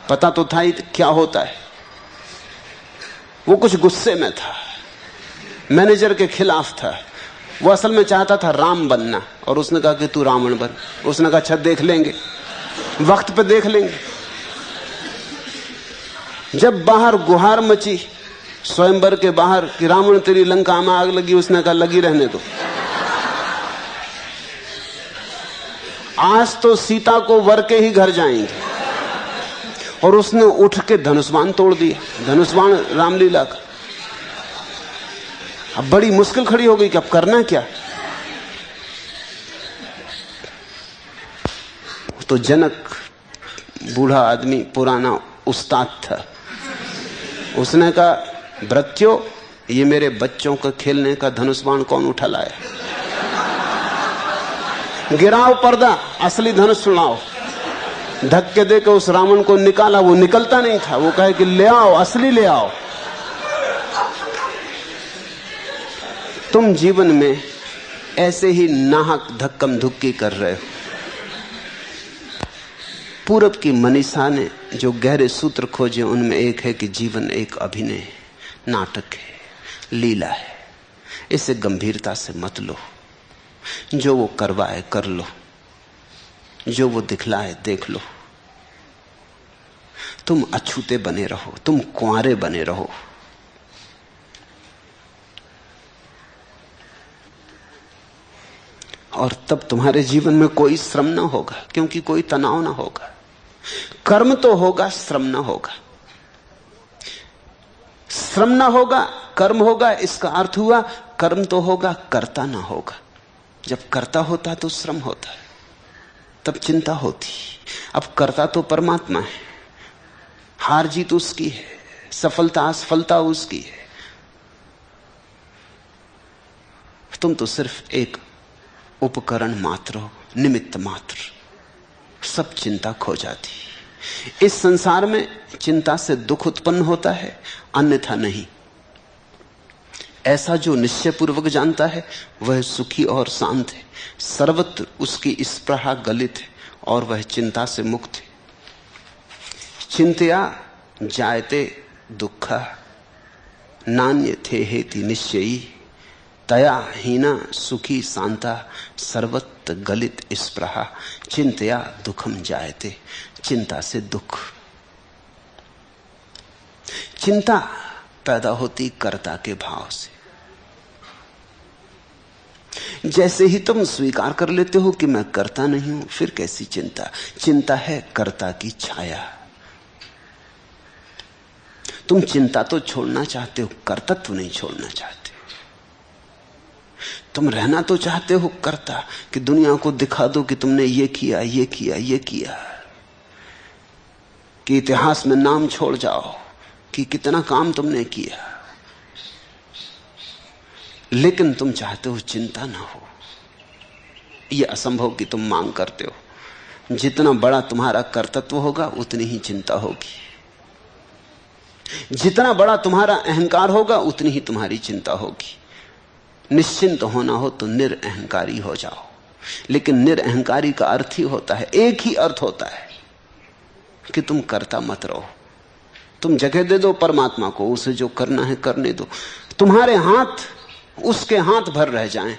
पता तो था ही क्या होता है। वो कुछ गुस्से में था, मैनेजर के खिलाफ था। वो असल में चाहता था राम बनना, और उसने कहा कि तू रावण बन। उसने कहा अच्छा देख लेंगे, वक्त पे देख लेंगे। जब बाहर गुहार मची स्वयंवर के बाहर कि रावण तेरी लंका में आग लगी, उसने कहा लगी रहने दो, आज तो सीता को वर के ही घर जाएंगे। और उसने उठ के धनुष्बाण तोड़ दिया, धनुष्बाण रामलीला का। अब बड़ी मुश्किल खड़ी हो गई कि अब करना क्या। तो जनक बूढ़ा आदमी, पुराना उस्ताद था, उसने कहा भृत्यो, ये मेरे बच्चों का खेलने का धनुष्बाण कौन उठा लाया? गिराओ पर्दा, असली धनुष सुनाओ। धक्के देकर उस रावण को निकाला, वो निकलता नहीं था। वो कहे कि ले आओ, असली ले आओ। तुम जीवन में ऐसे ही नाहक धक्कम धुक्की कर रहे हो। पूरब की मनीषा ने जो गहरे सूत्र खोजे उनमें एक है कि जीवन एक अभिनय है, नाटक है, लीला है। इसे गंभीरता से मत लो। जो वो करवाए कर लो, जो वो दिखलाए देख लो। तुम अछूते बने रहो, तुम कुंवारे बने रहो। और तब तुम्हारे जीवन में कोई श्रम ना होगा, क्योंकि कोई तनाव ना होगा। कर्म तो होगा, श्रम ना होगा। श्रम ना होगा, कर्म होगा। इसका अर्थ हुआ कर्म तो होगा, कर्ता ना होगा। जब कर्ता होता तो श्रम होता है, तब चिंता होती। अब कर्ता तो परमात्मा है, हार जीत उसकी है, सफलता असफलता उसकी है। तुम तो सिर्फ एक उपकरण मात्र हो, निमित्त मात्र। सब चिंता खो जाती। इस संसार में चिंता से दुख उत्पन्न होता है, अन्यथा नहीं। ऐसा जो निश्चय पूर्वक जानता है वह सुखी और शांत है, सर्वत्र उसकी स्पृहा गलित है और वह चिंता से मुक्त है। चिंतया जायते दुखा नान्य थे हेति निश्चयी तया हीना सुखी शांता सर्वत्र गलित स्पृहा। चिंतया दुखम जायते, चिंता से दुख। चिंता पैदा होती कर्ता के भाव से। जैसे ही तुम स्वीकार कर लेते हो कि मैं कर्ता नहीं हूं, फिर कैसी चिंता। चिंता है कर्ता की छाया। तुम चिंता तो छोड़ना चाहते हो, कर्तत्व नहीं छोड़ना चाहते। तुम रहना तो चाहते हो कर्ता, कि दुनिया को दिखा दो कि तुमने ये किया, ये किया, ये किया, कि इतिहास में नाम छोड़ जाओ कि कितना काम तुमने किया। लेकिन तुम चाहते हो चिंता ना हो। यह असंभव कि तुम मांग करते हो। जितना बड़ा तुम्हारा कर्तत्व होगा उतनी ही चिंता होगी, जितना बड़ा तुम्हारा अहंकार होगा उतनी ही तुम्हारी चिंता होगी। निश्चिंत होना हो तो निरअहंकारी हो जाओ। लेकिन निरअहंकारी का अर्थ ही होता है, एक ही अर्थ होता है कि तुम करता मत रहो। तुम जगह दे दो परमात्मा को, उसे जो करना है करने दो। तुम्हारे हाथ उसके हाथ भर रह जाएं,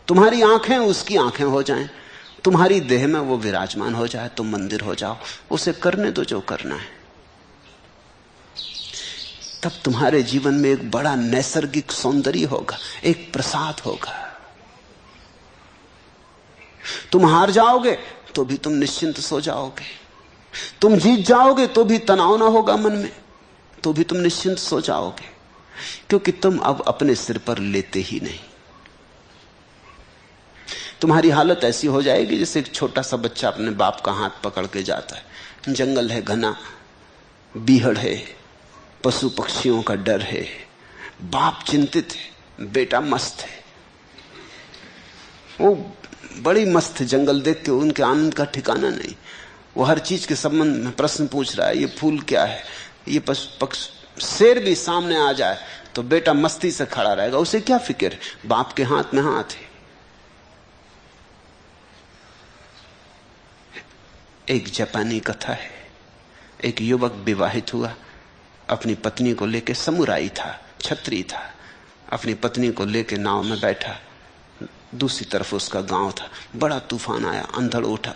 तुम्हारी आंखें उसकी आंखें हो जाएं, तुम्हारी देह में वो विराजमान हो जाए, तुम मंदिर हो जाओ, उसे करने दो जो करना है। तब तुम्हारे जीवन में एक बड़ा नैसर्गिक सौंदर्य होगा, एक प्रसाद होगा। तुम हार जाओगे तो भी तुम निश्चिंत सो जाओगे, तुम जीत जाओगे तो भी तनाव ना होगा मन में, तो भी तुम निश्चिंत सो जाओगे, क्योंकि तुम अब अपने सिर पर लेते ही नहीं। तुम्हारी हालत ऐसी हो जाएगी जैसे एक छोटा सा बच्चा अपने बाप का हाथ पकड़ के जाता है। जंगल है घना, बीहड़ है, पशु पक्षियों का डर है, बाप चिंतित है, बेटा मस्त है। वो बड़ी मस्त जंगल देख के उनके आनंद का ठिकाना नहीं। वो हर चीज के संबंध में प्रश्न पूछ रहा है, ये फूल क्या है, ये शेर भी सामने आ जाए तो बेटा मस्ती से खड़ा रहेगा, उसे क्या फिक्र है, बाप के हाथ में हाथ है। एक जापानी कथा है, एक युवक विवाहित हुआ, अपनी पत्नी को लेकर, समुराई था, छत्री था, अपनी पत्नी को लेकर नाव में बैठा। दूसरी तरफ उसका गांव था। बड़ा तूफान आया, अंधड़ उठा,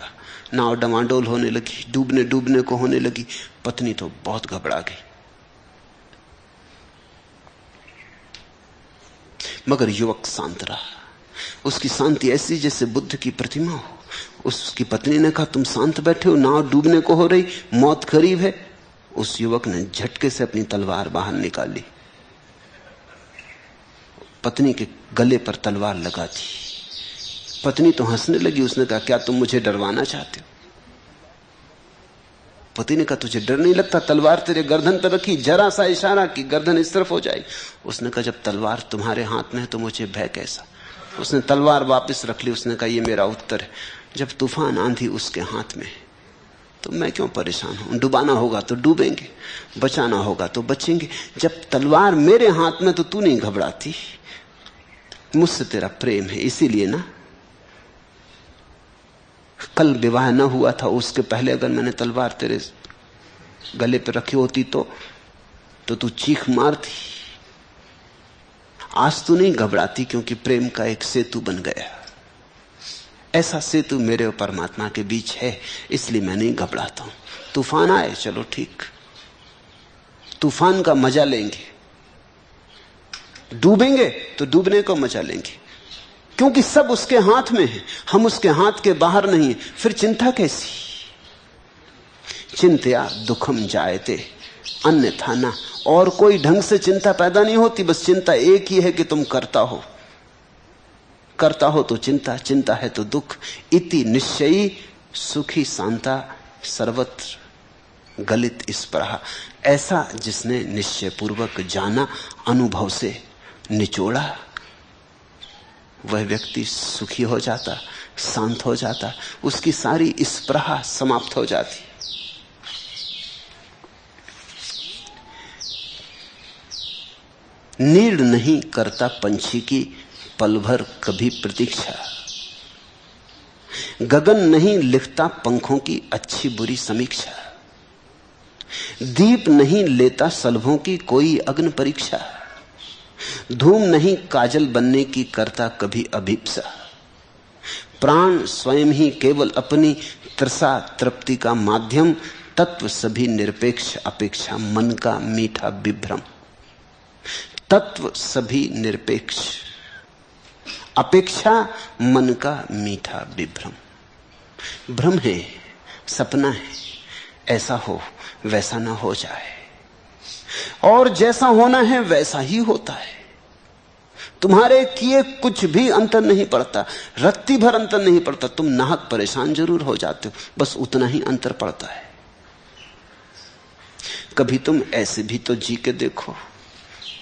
नाव डमाडोल होने लगी, डूबने डूबने को होने लगी। पत्नी तो बहुत घबरा गई, मगर युवक शांत रहा। उसकी शांति ऐसी जैसे बुद्ध की प्रतिमा हो। उसकी पत्नी ने कहा, तुम शांत बैठे हो, नाव डूबने को हो रही, मौत करीब है। उस युवक ने झटके से अपनी तलवार बाहर निकाली, पत्नी के गले पर तलवार लगा दी। पत्नी तो हंसने लगी। उसने कहा, क्या तुम मुझे डरवाना चाहते हो? पति ने कहा, तुझे डर नहीं लगता? तलवार तेरे गर्दन पर रखी, जरा सा इशारा की गर्दन इस तरफ हो जाएगी। उसने कहा, जब तलवार तुम्हारे हाथ में है तो मुझे भय कैसा? उसने तलवार वापस रख ली। उसने कहा, ये मेरा उत्तर है, जब तूफान आंधी उसके हाथ में है तो मैं क्यों परेशान हूं? डुबाना होगा तो डूबेंगे, बचाना होगा तो बचेंगे। जब तलवार मेरे हाथ में तो तू नहीं घबराती। मुझसे तेरा प्रेम है, इसीलिए ना। कल विवाह न हुआ था, उसके पहले अगर मैंने तलवार तेरे गले पे रखी होती तो तू चीख मारती। आज तू नहीं घबराती क्योंकि प्रेम का एक सेतु बन गया। ऐसा सेतु मेरे और परमात्मा के बीच है, इसलिए मैं नहीं घबराता हूं। तूफान आए चलो ठीक, तूफान का मजा लेंगे, डूबेंगे तो डूबने का मजा लेंगे, क्योंकि सब उसके हाथ में है, हम उसके हाथ के बाहर नहीं है। फिर चिंता कैसी? चिंतया दुखम जायते अन्यथा ना। और कोई ढंग से चिंता पैदा नहीं होती, बस चिंता एक ही है कि तुम करता हो। करता हो तो चिंता, चिंता है तो दुख। इति निश्चयी सुखी शांता सर्वत्र गलित स्पृहा। ऐसा जिसने निश्चय पूर्वक जाना, अनुभव से निचोड़ा, वह व्यक्ति सुखी हो जाता, शांत हो जाता, उसकी सारी स्पृहा समाप्त हो जाती। नीड नहीं करता पंछी की पल भर कभी प्रतीक्षा, गगन नहीं लिखता पंखों की अच्छी बुरी समीक्षा, दीप नहीं लेता सलभों की कोई अग्नि परीक्षा, धूम नहीं काजल बनने की करता कभी अभीप्सा, प्राण स्वयं ही केवल अपनी तृषा तृप्ति का माध्यम, तत्व सभी निरपेक्ष अपेक्षा मन का मीठा विभ्रम। तत्व सभी निरपेक्ष अपेक्षा मन का मीठा विभ्रम। भ्रम है, सपना है, ऐसा हो वैसा ना हो जाए, और जैसा होना है वैसा ही होता है। तुम्हारे किए कुछ भी अंतर नहीं पड़ता, रत्ती भर अंतर नहीं पड़ता। तुम नाहक परेशान जरूर हो जाते हो, बस उतना ही अंतर पड़ता है। कभी तुम ऐसे भी तो जी के देखो,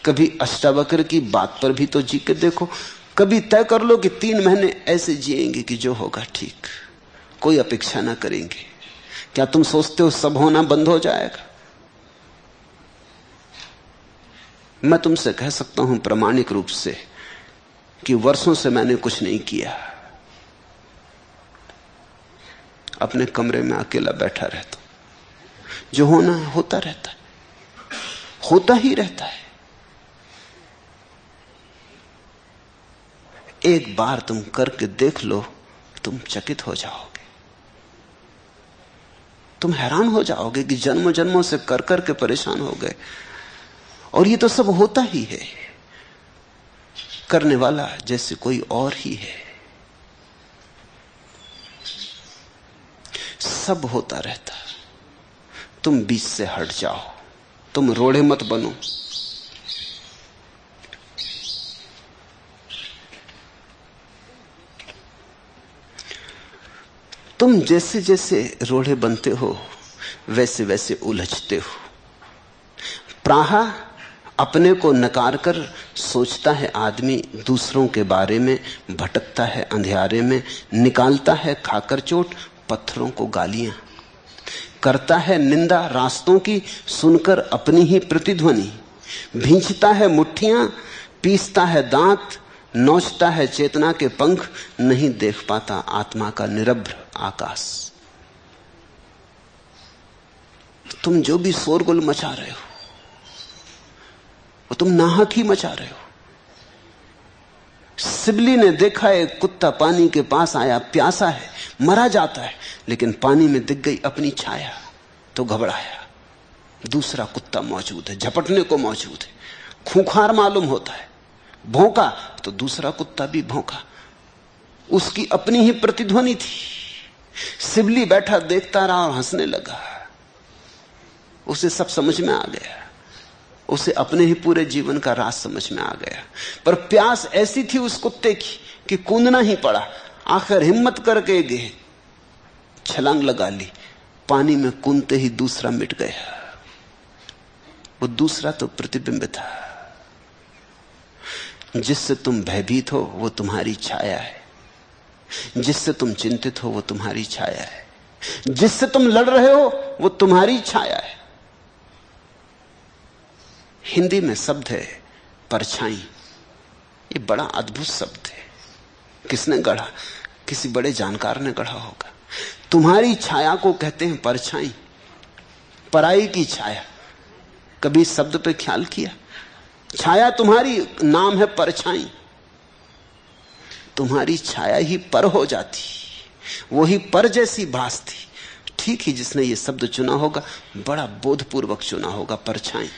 कभी अष्टावक्र की बात पर भी तो जी के देखो। कभी तय कर लो कि 3 महीने ऐसे जिएंगे कि जो होगा ठीक, कोई अपेक्षा ना करेंगे। क्या तुम सोचते हो सब होना बंद हो जाएगा? मैं तुमसे कह सकता हूं प्रामाणिक रूप से कि वर्षों से मैंने कुछ नहीं किया, अपने कमरे में अकेला बैठा रहता हूं। जो होना है होता रहता है, होता ही रहता है। एक बार तुम करके देख लो, तुम चकित हो जाओगे, तुम हैरान हो जाओगे कि जन्मों जन्मों से कर कर के परेशान हो गए, और ये तो सब होता ही है। करने वाला जैसे कोई और ही है। सब होता रहता, तुम बीच से हट जाओ, तुम रोड़े मत बनो। तुम जैसे जैसे रोड़े बनते हो वैसे वैसे उलझते हो। प्राहा अपने को नकार कर सोचता है आदमी, दूसरों के बारे में भटकता है अंधियारे में, निकालता है खाकर चोट पत्थरों को गालियां, करता है निंदा रास्तों की सुनकर अपनी ही प्रतिध्वनि, भींचता है मुट्ठियां, पीसता है दांत, नोचता है चेतना के पंख, नहीं देख पाता आत्मा का निरभ्र आकाश। तुम जो भी शोरगुल मचा रहे हो वो तुम नाहक ही मचा रहे हो। सिबली ने देखा एक कुत्ता पानी के पास आया, प्यासा है, मरा जाता है, लेकिन पानी में दिख गई अपनी छाया तो घबराया। दूसरा कुत्ता मौजूद है, झपटने को मौजूद है, खूंखार मालूम होता है, भौंका तो दूसरा कुत्ता भी भौंका। उसकी अपनी ही प्रतिध्वनि थी। सिबली बैठा देखता रहा और हंसने लगा। उसे सब समझ में आ गया, उसे अपने ही पूरे जीवन का राज समझ में आ गया। पर प्यास ऐसी थी उस कुत्ते की कि कूदना ही पड़ा। आखिर हिम्मत करके गए, छलांग लगा ली, पानी में कूदते ही दूसरा मिट गया। वो दूसरा तो प्रतिबिंब था। जिससे तुम भयभीत हो वो तुम्हारी छाया है, जिससे तुम चिंतित हो वो तुम्हारी छाया है, जिससे तुम लड़ रहे हो वो तुम्हारी छाया है। हिंदी में शब्द है परछाई। ये बड़ा अद्भुत शब्द है। किसने गढ़ा? किसी बड़े जानकार ने गढ़ा होगा। तुम्हारी छाया को कहते हैं परछाई, पराई की छाया। कभी इस शब्द पे ख्याल किया? छाया तुम्हारी, नाम है परछाई। तुम्हारी छाया ही पर हो जाती, वही पर जैसी भासती। ठीक ही जिसने ये शब्द चुना होगा बड़ा बोधपूर्वक चुना होगा, परछाई।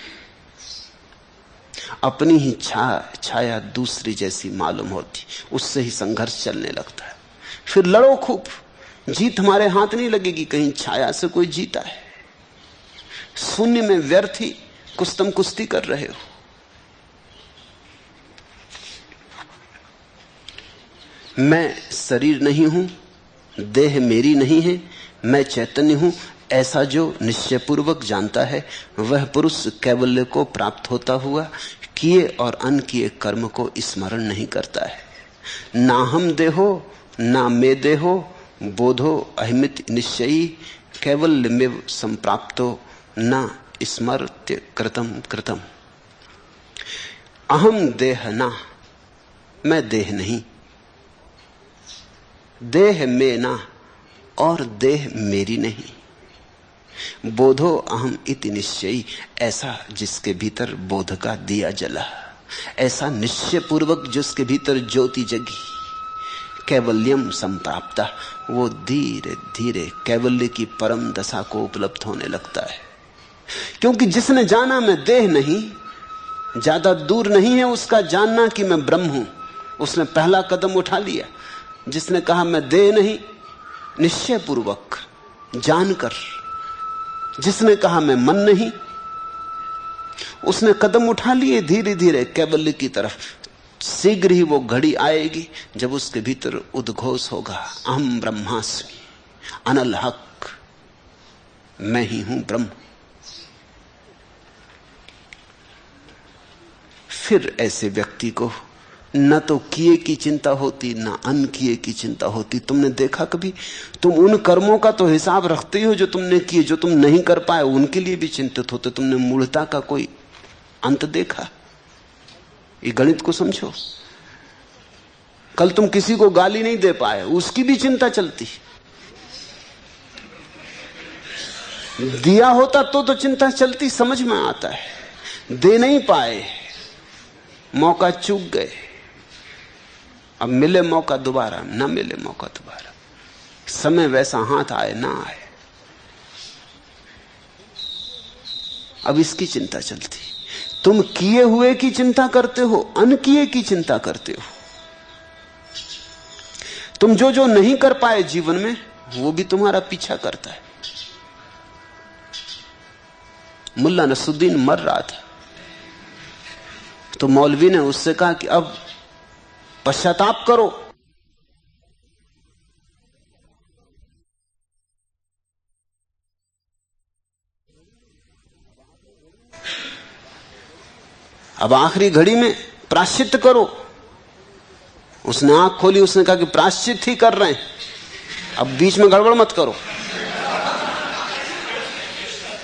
अपनी ही छाया दूसरी जैसी मालूम होती, उससे ही संघर्ष चलने लगता है। फिर लड़ो खूब, जीत हमारे हाथ नहीं लगेगी, कहीं छाया से कोई जीता है। शून्य में व्यर्थ ही कुछ तुम कुश्ती कर रहे हो। मैं शरीर नहीं हूं, देह मेरी नहीं है, मैं चैतन्य हूं, ऐसा जो निश्चयपूर्वक जानता है वह पुरुष कैवल्य को प्राप्त होता हुआ किए और अनकिए कर्म को स्मरण नहीं करता है। ना हम देहो ना मैं देहो, बोधो अहिमित निश्चयी, कैवल्य में संप्राप्तो न स्मर्त्य कृतम कृतम। अहम देह ना, मैं देह नहीं, देह में ना और देह मेरी नहीं। बोधो अहम इति निश्चयी, ऐसा जिसके भीतर बोध का दिया जला, ऐसा निश्चय पूर्वक जिसके भीतर ज्योति जगी। कैवल्यम संप्राप्ता, वो धीरे धीरे कैवल्य की परम दशा को उपलब्ध होने लगता है। क्योंकि जिसने जाना मैं देह नहीं, ज्यादा दूर नहीं है उसका जानना कि मैं ब्रह्म हूं, उसने पहला कदम उठा लिया। जिसने कहा मैं देह नहीं, निश्चय पूर्वक जानकर, जिसने कहा मैं मन नहीं, उसने कदम उठा लिए धीरे धीरे कैवल्य की तरफ। शीघ्र ही वो घड़ी आएगी जब उसके भीतर उद्घोष होगा, अहम ब्रह्मास्मि, अनल हक, मैं ही हूं ब्रह्म। फिर ऐसे व्यक्ति को न तो किए की चिंता होती न अनकिए की चिंता होती। तुमने देखा कभी, तुम उन कर्मों का तो हिसाब रखते हो जो तुमने किए, जो तुम नहीं कर पाए उनके लिए भी चिंतित होते। तुमने मूढ़ता का कोई अंत देखा? ये गणित को समझो। कल तुम किसी को गाली नहीं दे पाए, उसकी भी चिंता चलती। दिया होता तो चिंता चलती, समझ में आता है। दे नहीं पाए, मौका चूक गए, अब मिले मौका दोबारा, ना मिले मौका दोबारा, समय वैसा हाथ आए ना आए, अब इसकी चिंता चलती। तुम किए हुए की चिंता करते हो, अनकिए की चिंता करते हो। तुम जो जो नहीं कर पाए जीवन में वो भी तुम्हारा पीछा करता है। मुल्ला नसरुद्दीन मर रहा था तो मौलवी ने उससे कहा कि अब पश्चाताप करो। अब आखिरी घड़ी में प्रायश्चित करो। उसने आंख खोली, उसने कहा कि प्रायश्चित ही कर रहे हैं, अब बीच में गड़बड़ मत करो।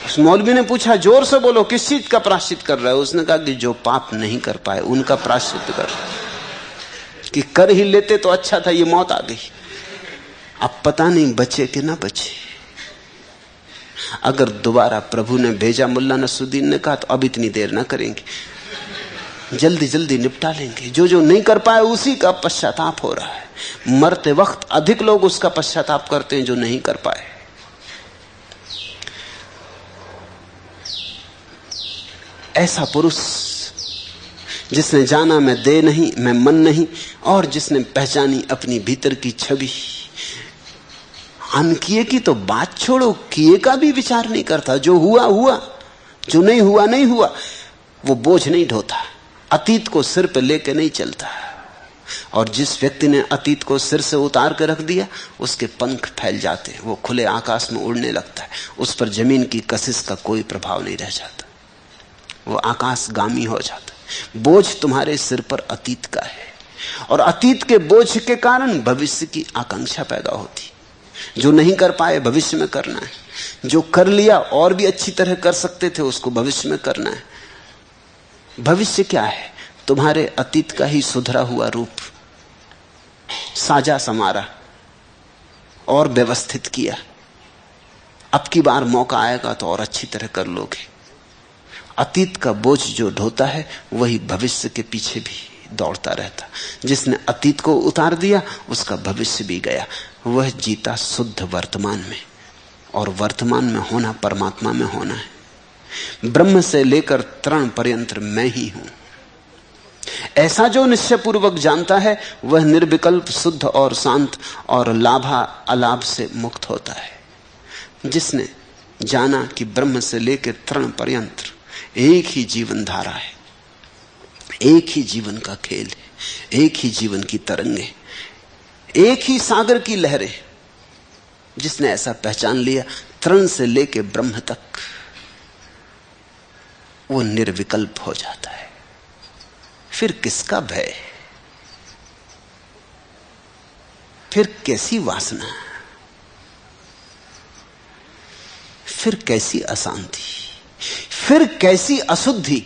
उस मौलवी ने पूछा, जोर से बोलो, किस चीज का प्रायश्चित कर रहा है? उसने कहा कि जो पाप नहीं कर पाए उनका प्रायश्चित कर रहा है। कि कर ही लेते तो अच्छा था, ये मौत आ गई, अब पता नहीं बचे कि ना बचे। अगर दोबारा प्रभु ने भेजा, मुल्ला नसरुद्दीन ने कहा, तो अब इतनी देर ना करेंगे, जल्दी जल्दी निपटा लेंगे। जो जो नहीं कर पाए उसी का पश्चाताप हो रहा है। मरते वक्त अधिक लोग उसका पश्चाताप करते हैं जो नहीं कर पाए। ऐसा पुरुष जिसने जाना मैं देह नहीं, मैं मन नहीं, और जिसने पहचानी अपनी भीतर की छवि। अनकिए की तो बात छोड़ो, किए का भी विचार नहीं करता। जो हुआ हुआ, जो नहीं हुआ नहीं हुआ। वो बोझ नहीं ढोता, अतीत को सिर पे लेके नहीं चलता। और जिस व्यक्ति ने अतीत को सिर से उतार कर रख दिया, उसके पंख फैल जाते, वो खुले आकाश में उड़ने लगता है। उस पर जमीन की कशिश का कोई प्रभाव नहीं रह जाता, वो आकाशगामी हो जाता है। बोझ तुम्हारे सिर पर अतीत का है, और अतीत के बोझ के कारण भविष्य की आकांक्षा पैदा होती। जो नहीं कर पाए भविष्य में करना है, जो कर लिया और भी अच्छी तरह कर सकते थे उसको भविष्य में करना है। भविष्य क्या है? तुम्हारे अतीत का ही सुधरा हुआ रूप, साजा समारा। और व्यवस्थित किया। अब की बार मौका आएगा तो और अच्छी तरह कर लोगे। अतीत का बोझ जो ढोता है वही भविष्य के पीछे भी दौड़ता रहता। जिसने अतीत को उतार दिया उसका भविष्य भी गया। वह जीता शुद्ध वर्तमान में, और वर्तमान में होना परमात्मा में होना है। ब्रह्म से लेकर तृण पर्यंत मैं ही हूं। ऐसा जो निश्चय पूर्वक जानता है वह निर्विकल्प शुद्ध और शांत और लाभा अलाभ से मुक्त होता है। जिसने जाना कि ब्रह्म से लेकर तृण पर्यंत एक ही जीवन धारा है, एक ही जीवन का खेल है, एक ही जीवन की तरंगे, एक ही सागर की लहरें, जिसने ऐसा पहचान लिया तृण से लेकर ब्रह्म तक, वो निर्विकल्प हो जाता है। फिर किसका भय, फिर कैसी वासना, फिर कैसी अशांति, फिर कैसी अशुद्धि।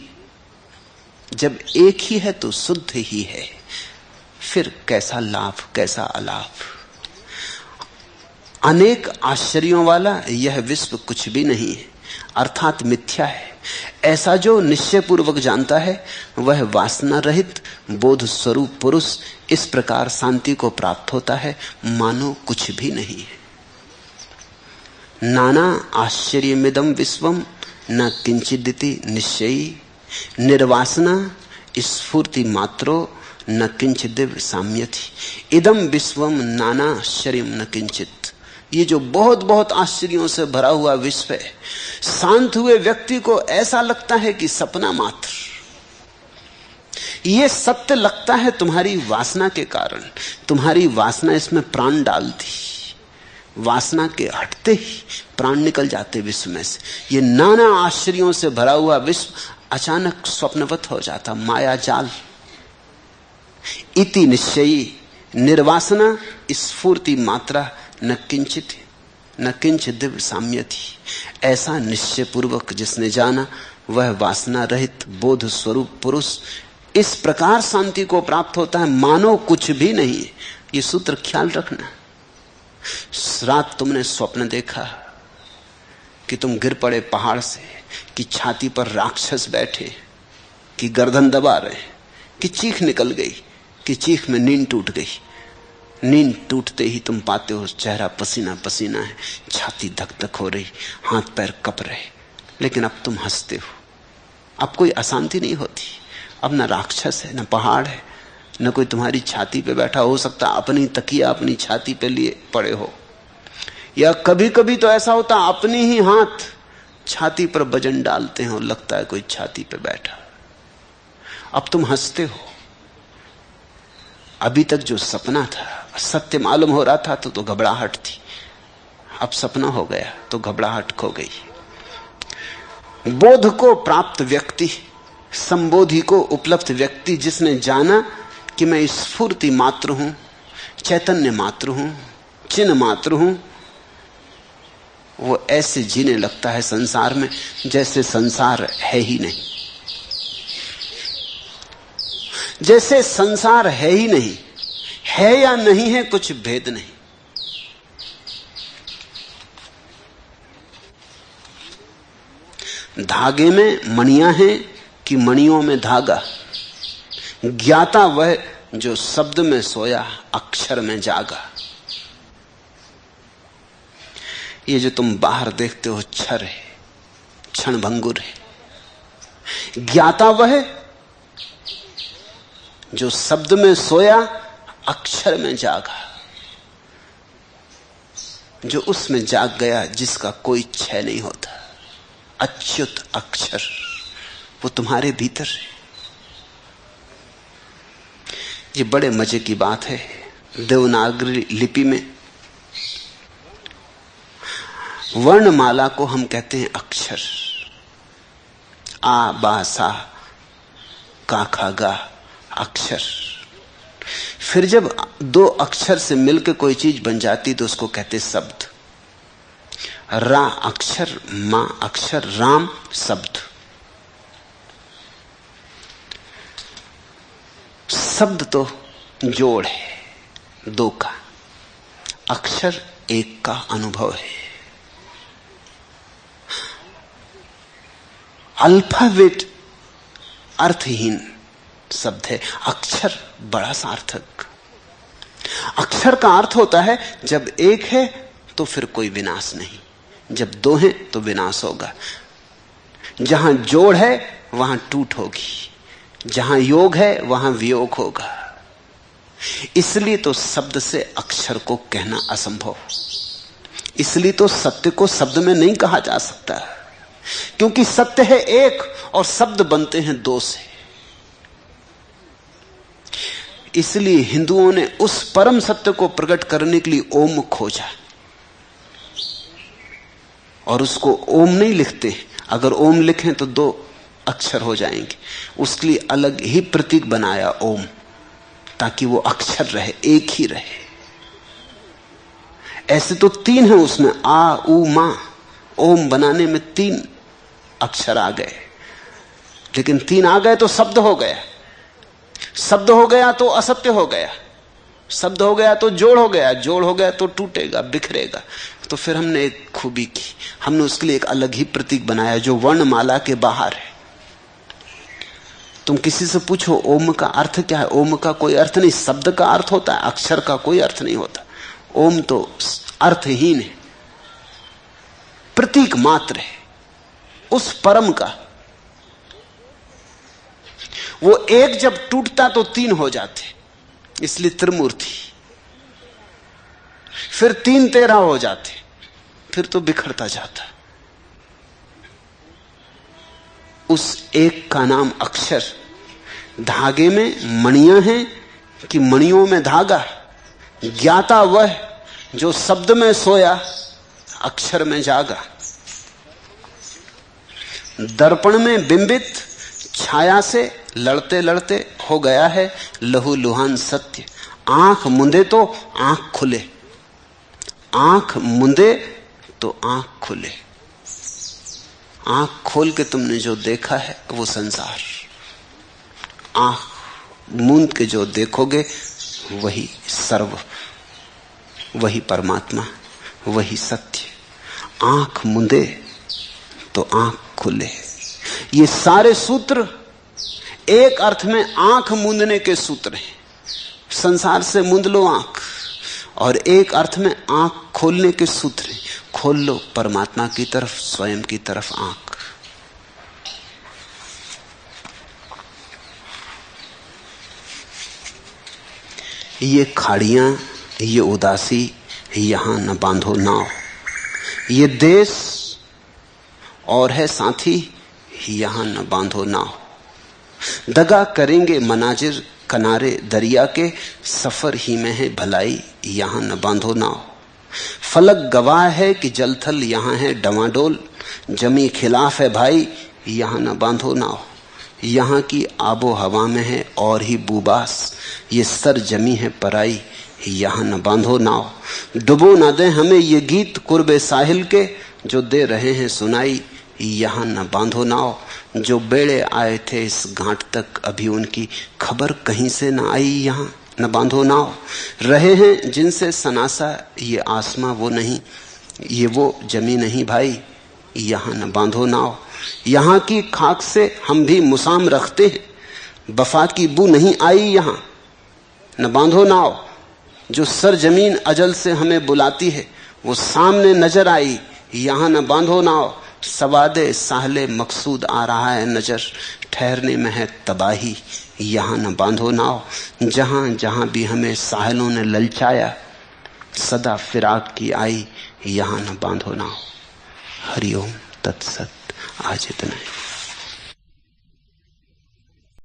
जब एक ही है तो शुद्ध ही है, फिर कैसा लाभ कैसा अलाभ। अनेक आश्चर्यों वाला यह विश्व कुछ भी नहीं है, अर्थात मिथ्या है। ऐसा जो निश्चय पूर्वक जानता है वह वासना रहित बोध स्वरूप पुरुष इस प्रकार शांति को प्राप्त होता है मानो कुछ भी नहीं है। नाना आश्चर्यमिदं विश्वम न किंचिदिति निश्चयी निर्वासना स्फूर्ति मात्रो न किंचिदिव साम्यति इदम विश्वम नाना आश्चर्यम न किंचित। ये जो बहुत बहुत आश्चर्यों से भरा हुआ विश्व है, शांत हुए व्यक्ति को ऐसा लगता है कि सपना मात्र। ये सत्य लगता है तुम्हारी वासना के कारण। तुम्हारी वासना इसमें प्राण डालती, वासना के हटते ही प्राण निकल जाते विश्व में से। ये नाना आश्चर्यों से भरा हुआ विश्व अचानक स्वप्नवत हो जाता, माया जाल। इति निश्चयी निर्वासना स्फूर्ति मात्रा न किंचित न किंचित दिव्य साम्यति। ऐसा निश्चय पूर्वक जिसने जाना वह वासना रहित बोध स्वरूप पुरुष इस प्रकार शांति को प्राप्त होता है मानो कुछ भी नहीं है। ये सूत्र ख्याल रखना। रात तुमने स्वप्न देखा कि तुम गिर पड़े पहाड़ से, कि छाती पर राक्षस बैठे, कि गर्दन दबा रहे, कि चीख निकल गई, कि चीख में नींद टूट गई। नींद टूटते ही तुम पाते हो चेहरा पसीना पसीना है, छाती धक धक हो रही, हाथ पैर कप रहे, लेकिन अब तुम हंसते हो। अब कोई अशांति नहीं होती। अब न राक्षस है, न पहाड़ है, न कोई तुम्हारी छाती पे बैठा। हो सकता अपनी तकिया अपनी छाती पे लिए पड़े हो, या कभी कभी तो ऐसा होता अपने ही हाथ छाती पर वजन डालते हैं और लगता है कोई छाती पे बैठा। अब तुम हंसते हो। अभी तक जो सपना था सत्य मालूम हो रहा था तो घबराहट थी, अब सपना हो गया तो घबराहट खो गई। बोध को प्राप्त व्यक्ति, संबोधि को उपलब्ध व्यक्ति, जिसने जाना कि मैं स्फूर्ति मात्र हूं, चैतन्य मात्र हूं, चिन्ह मात्र हूं, वो ऐसे जीने लगता है संसार में जैसे संसार है ही नहीं, जैसे संसार है ही नहीं। है या नहीं है कुछ भेद नहीं। धागे में मणियां हैं कि मणियों में धागा। ज्ञाता वह जो शब्द में सोया, अक्षर में जागा। ये जो तुम बाहर देखते हो क्षर है, क्षण भंगुर है। ज्ञाता वह जो शब्द में सोया, अक्षर में जागा, जो उसमें जाग गया जिसका कोई क्षय नहीं होता। अच्युत अक्षर वो तुम्हारे भीतर है। ये बड़े मजे की बात है। देवनागरी लिपि में वर्णमाला को हम कहते हैं अक्षर। आ बा सा का खा गा अक्षर। फिर जब दो अक्षर से मिलकर कोई चीज बन जाती तो उसको कहते शब्द। रा अक्षर, मां अक्षर, राम शब्द। शब्द तो जोड़ है दो का, अक्षर एक का अनुभव है। अल्फाबेट अर्थहीन शब्द है, अक्षर बड़ा सार्थक। अक्षर का अर्थ होता है जब एक है तो फिर कोई विनाश नहीं, जब दो हैं तो विनाश होगा। जहां जोड़ है वहां टूट होगी, जहां योग है वहां वियोग होगा। इसलिए तो शब्द से अक्षर को कहना असंभव। इसलिए तो सत्य को शब्द में नहीं कहा जा सकता, क्योंकि सत्य है एक और शब्द बनते हैं दो से। इसलिए हिंदुओं ने उस परम सत्य को प्रकट करने के लिए ओम खोजा, और उसको ओम नहीं लिखते। अगर ओम लिखें तो दो अक्षर हो जाएंगे, उसके लिए अलग ही प्रतीक बनाया ओम, ताकि वो अक्षर रहे, एक ही रहे। ऐसे तो तीन है उसमें, आ उ मा। ओम बनाने में तीन अक्षर आ गए, लेकिन तीन आ गए तो शब्द हो गया, शब्द हो गया तो असत्य हो गया, शब्द हो गया तो जोड़ हो गया, जोड़ हो गया तो टूटेगा, बिखरेगा। तो फिर हमने एक खूबी की, हमने उसके लिए एक अलग ही प्रतीक बनाया जो वर्णमाला के बाहर है। तुम किसी से पूछो ओम का अर्थ क्या है, ओम का कोई अर्थ नहीं, शब्द का अर्थ होता है, अक्षर का कोई अर्थ नहीं होता। ओम तो अर्थहीन है, प्रतीक मात्र है उस परम का। वो एक जब टूटता तो तीन हो जाते, इसलिए त्रिमूर्ति। फिर तीन तेरह हो जाते, फिर तो बिखरता जाता। उस एक का नाम अक्षर। धागे में मणियां हैं कि मणियों में धागा? ज्ञाता वह जो शब्द में सोया, अक्षर में जागा। दर्पण में बिंबित छाया से लड़ते लड़ते हो गया है लहू लुहान सत्य। आंख मुंदे तो आंख खुले, आंख मुंदे तो आंख खुले। आंख खोल के तुमने जो देखा है वो संसार, आंख मूंद के जो देखोगे वही सर्व, वही परमात्मा, वही सत्य। आंख मुंदे तो आंख खुले। ये सारे सूत्र एक अर्थ में आंख मूंदने के सूत्र हैं। संसार से मूंद लो आंख, और एक अर्थ में आंख खोलने के सूत्र हैं। खोल लो परमात्मा की तरफ, स्वयं की तरफ आंख। ये खाड़ियां, ये उदासी, यहां न बांधो नाव। ये देश और है साथी, यहां न बांधो नाव। दगा करेंगे मनाजिर किनारे दरिया के, सफर ही में है भलाई, यहां न बांधो नाव। फलक गवाह है कि जलथल यहां है डवाडोल, जमी खिलाफ है भाई, यहां न बांधो नाव। यहां की आबो हवा में है और ही बुबास, ये सर जमी है पराई, यहां न बांधो नाव। डुबो न दे हमें ये गीत कुर्बे साहिल के, जो दे रहे हैं सुनाई, यहां न बांधो नाव। जो बेड़े आए थे इस घाट तक, अभी उनकी खबर कहीं से न आई, यहां न बांधो नाव। रहे हैं जिनसे सनासा ये आसमां वो नहीं, ये वो जमी नहीं भाई, यहां न बांधो नाव। यहां की खाक से हम भी मुसाम रखते हैं, वफा की बू नहीं आई, यहां न बांधो नाव। जो सर जमीन अजल से हमें बुलाती है, वो सामने नजर आई, यहां न बांधो नाव। सवादे साहले मकसूद आ रहा है नजर, ठहरने में है तबाही, यहां न बांधो नाव। जहां जहां भी हमें साहिलों ने ललचाया, सदा फिराक की आई, यहां न बांधो नाव। हरिओम तत्सत। आज इतना है।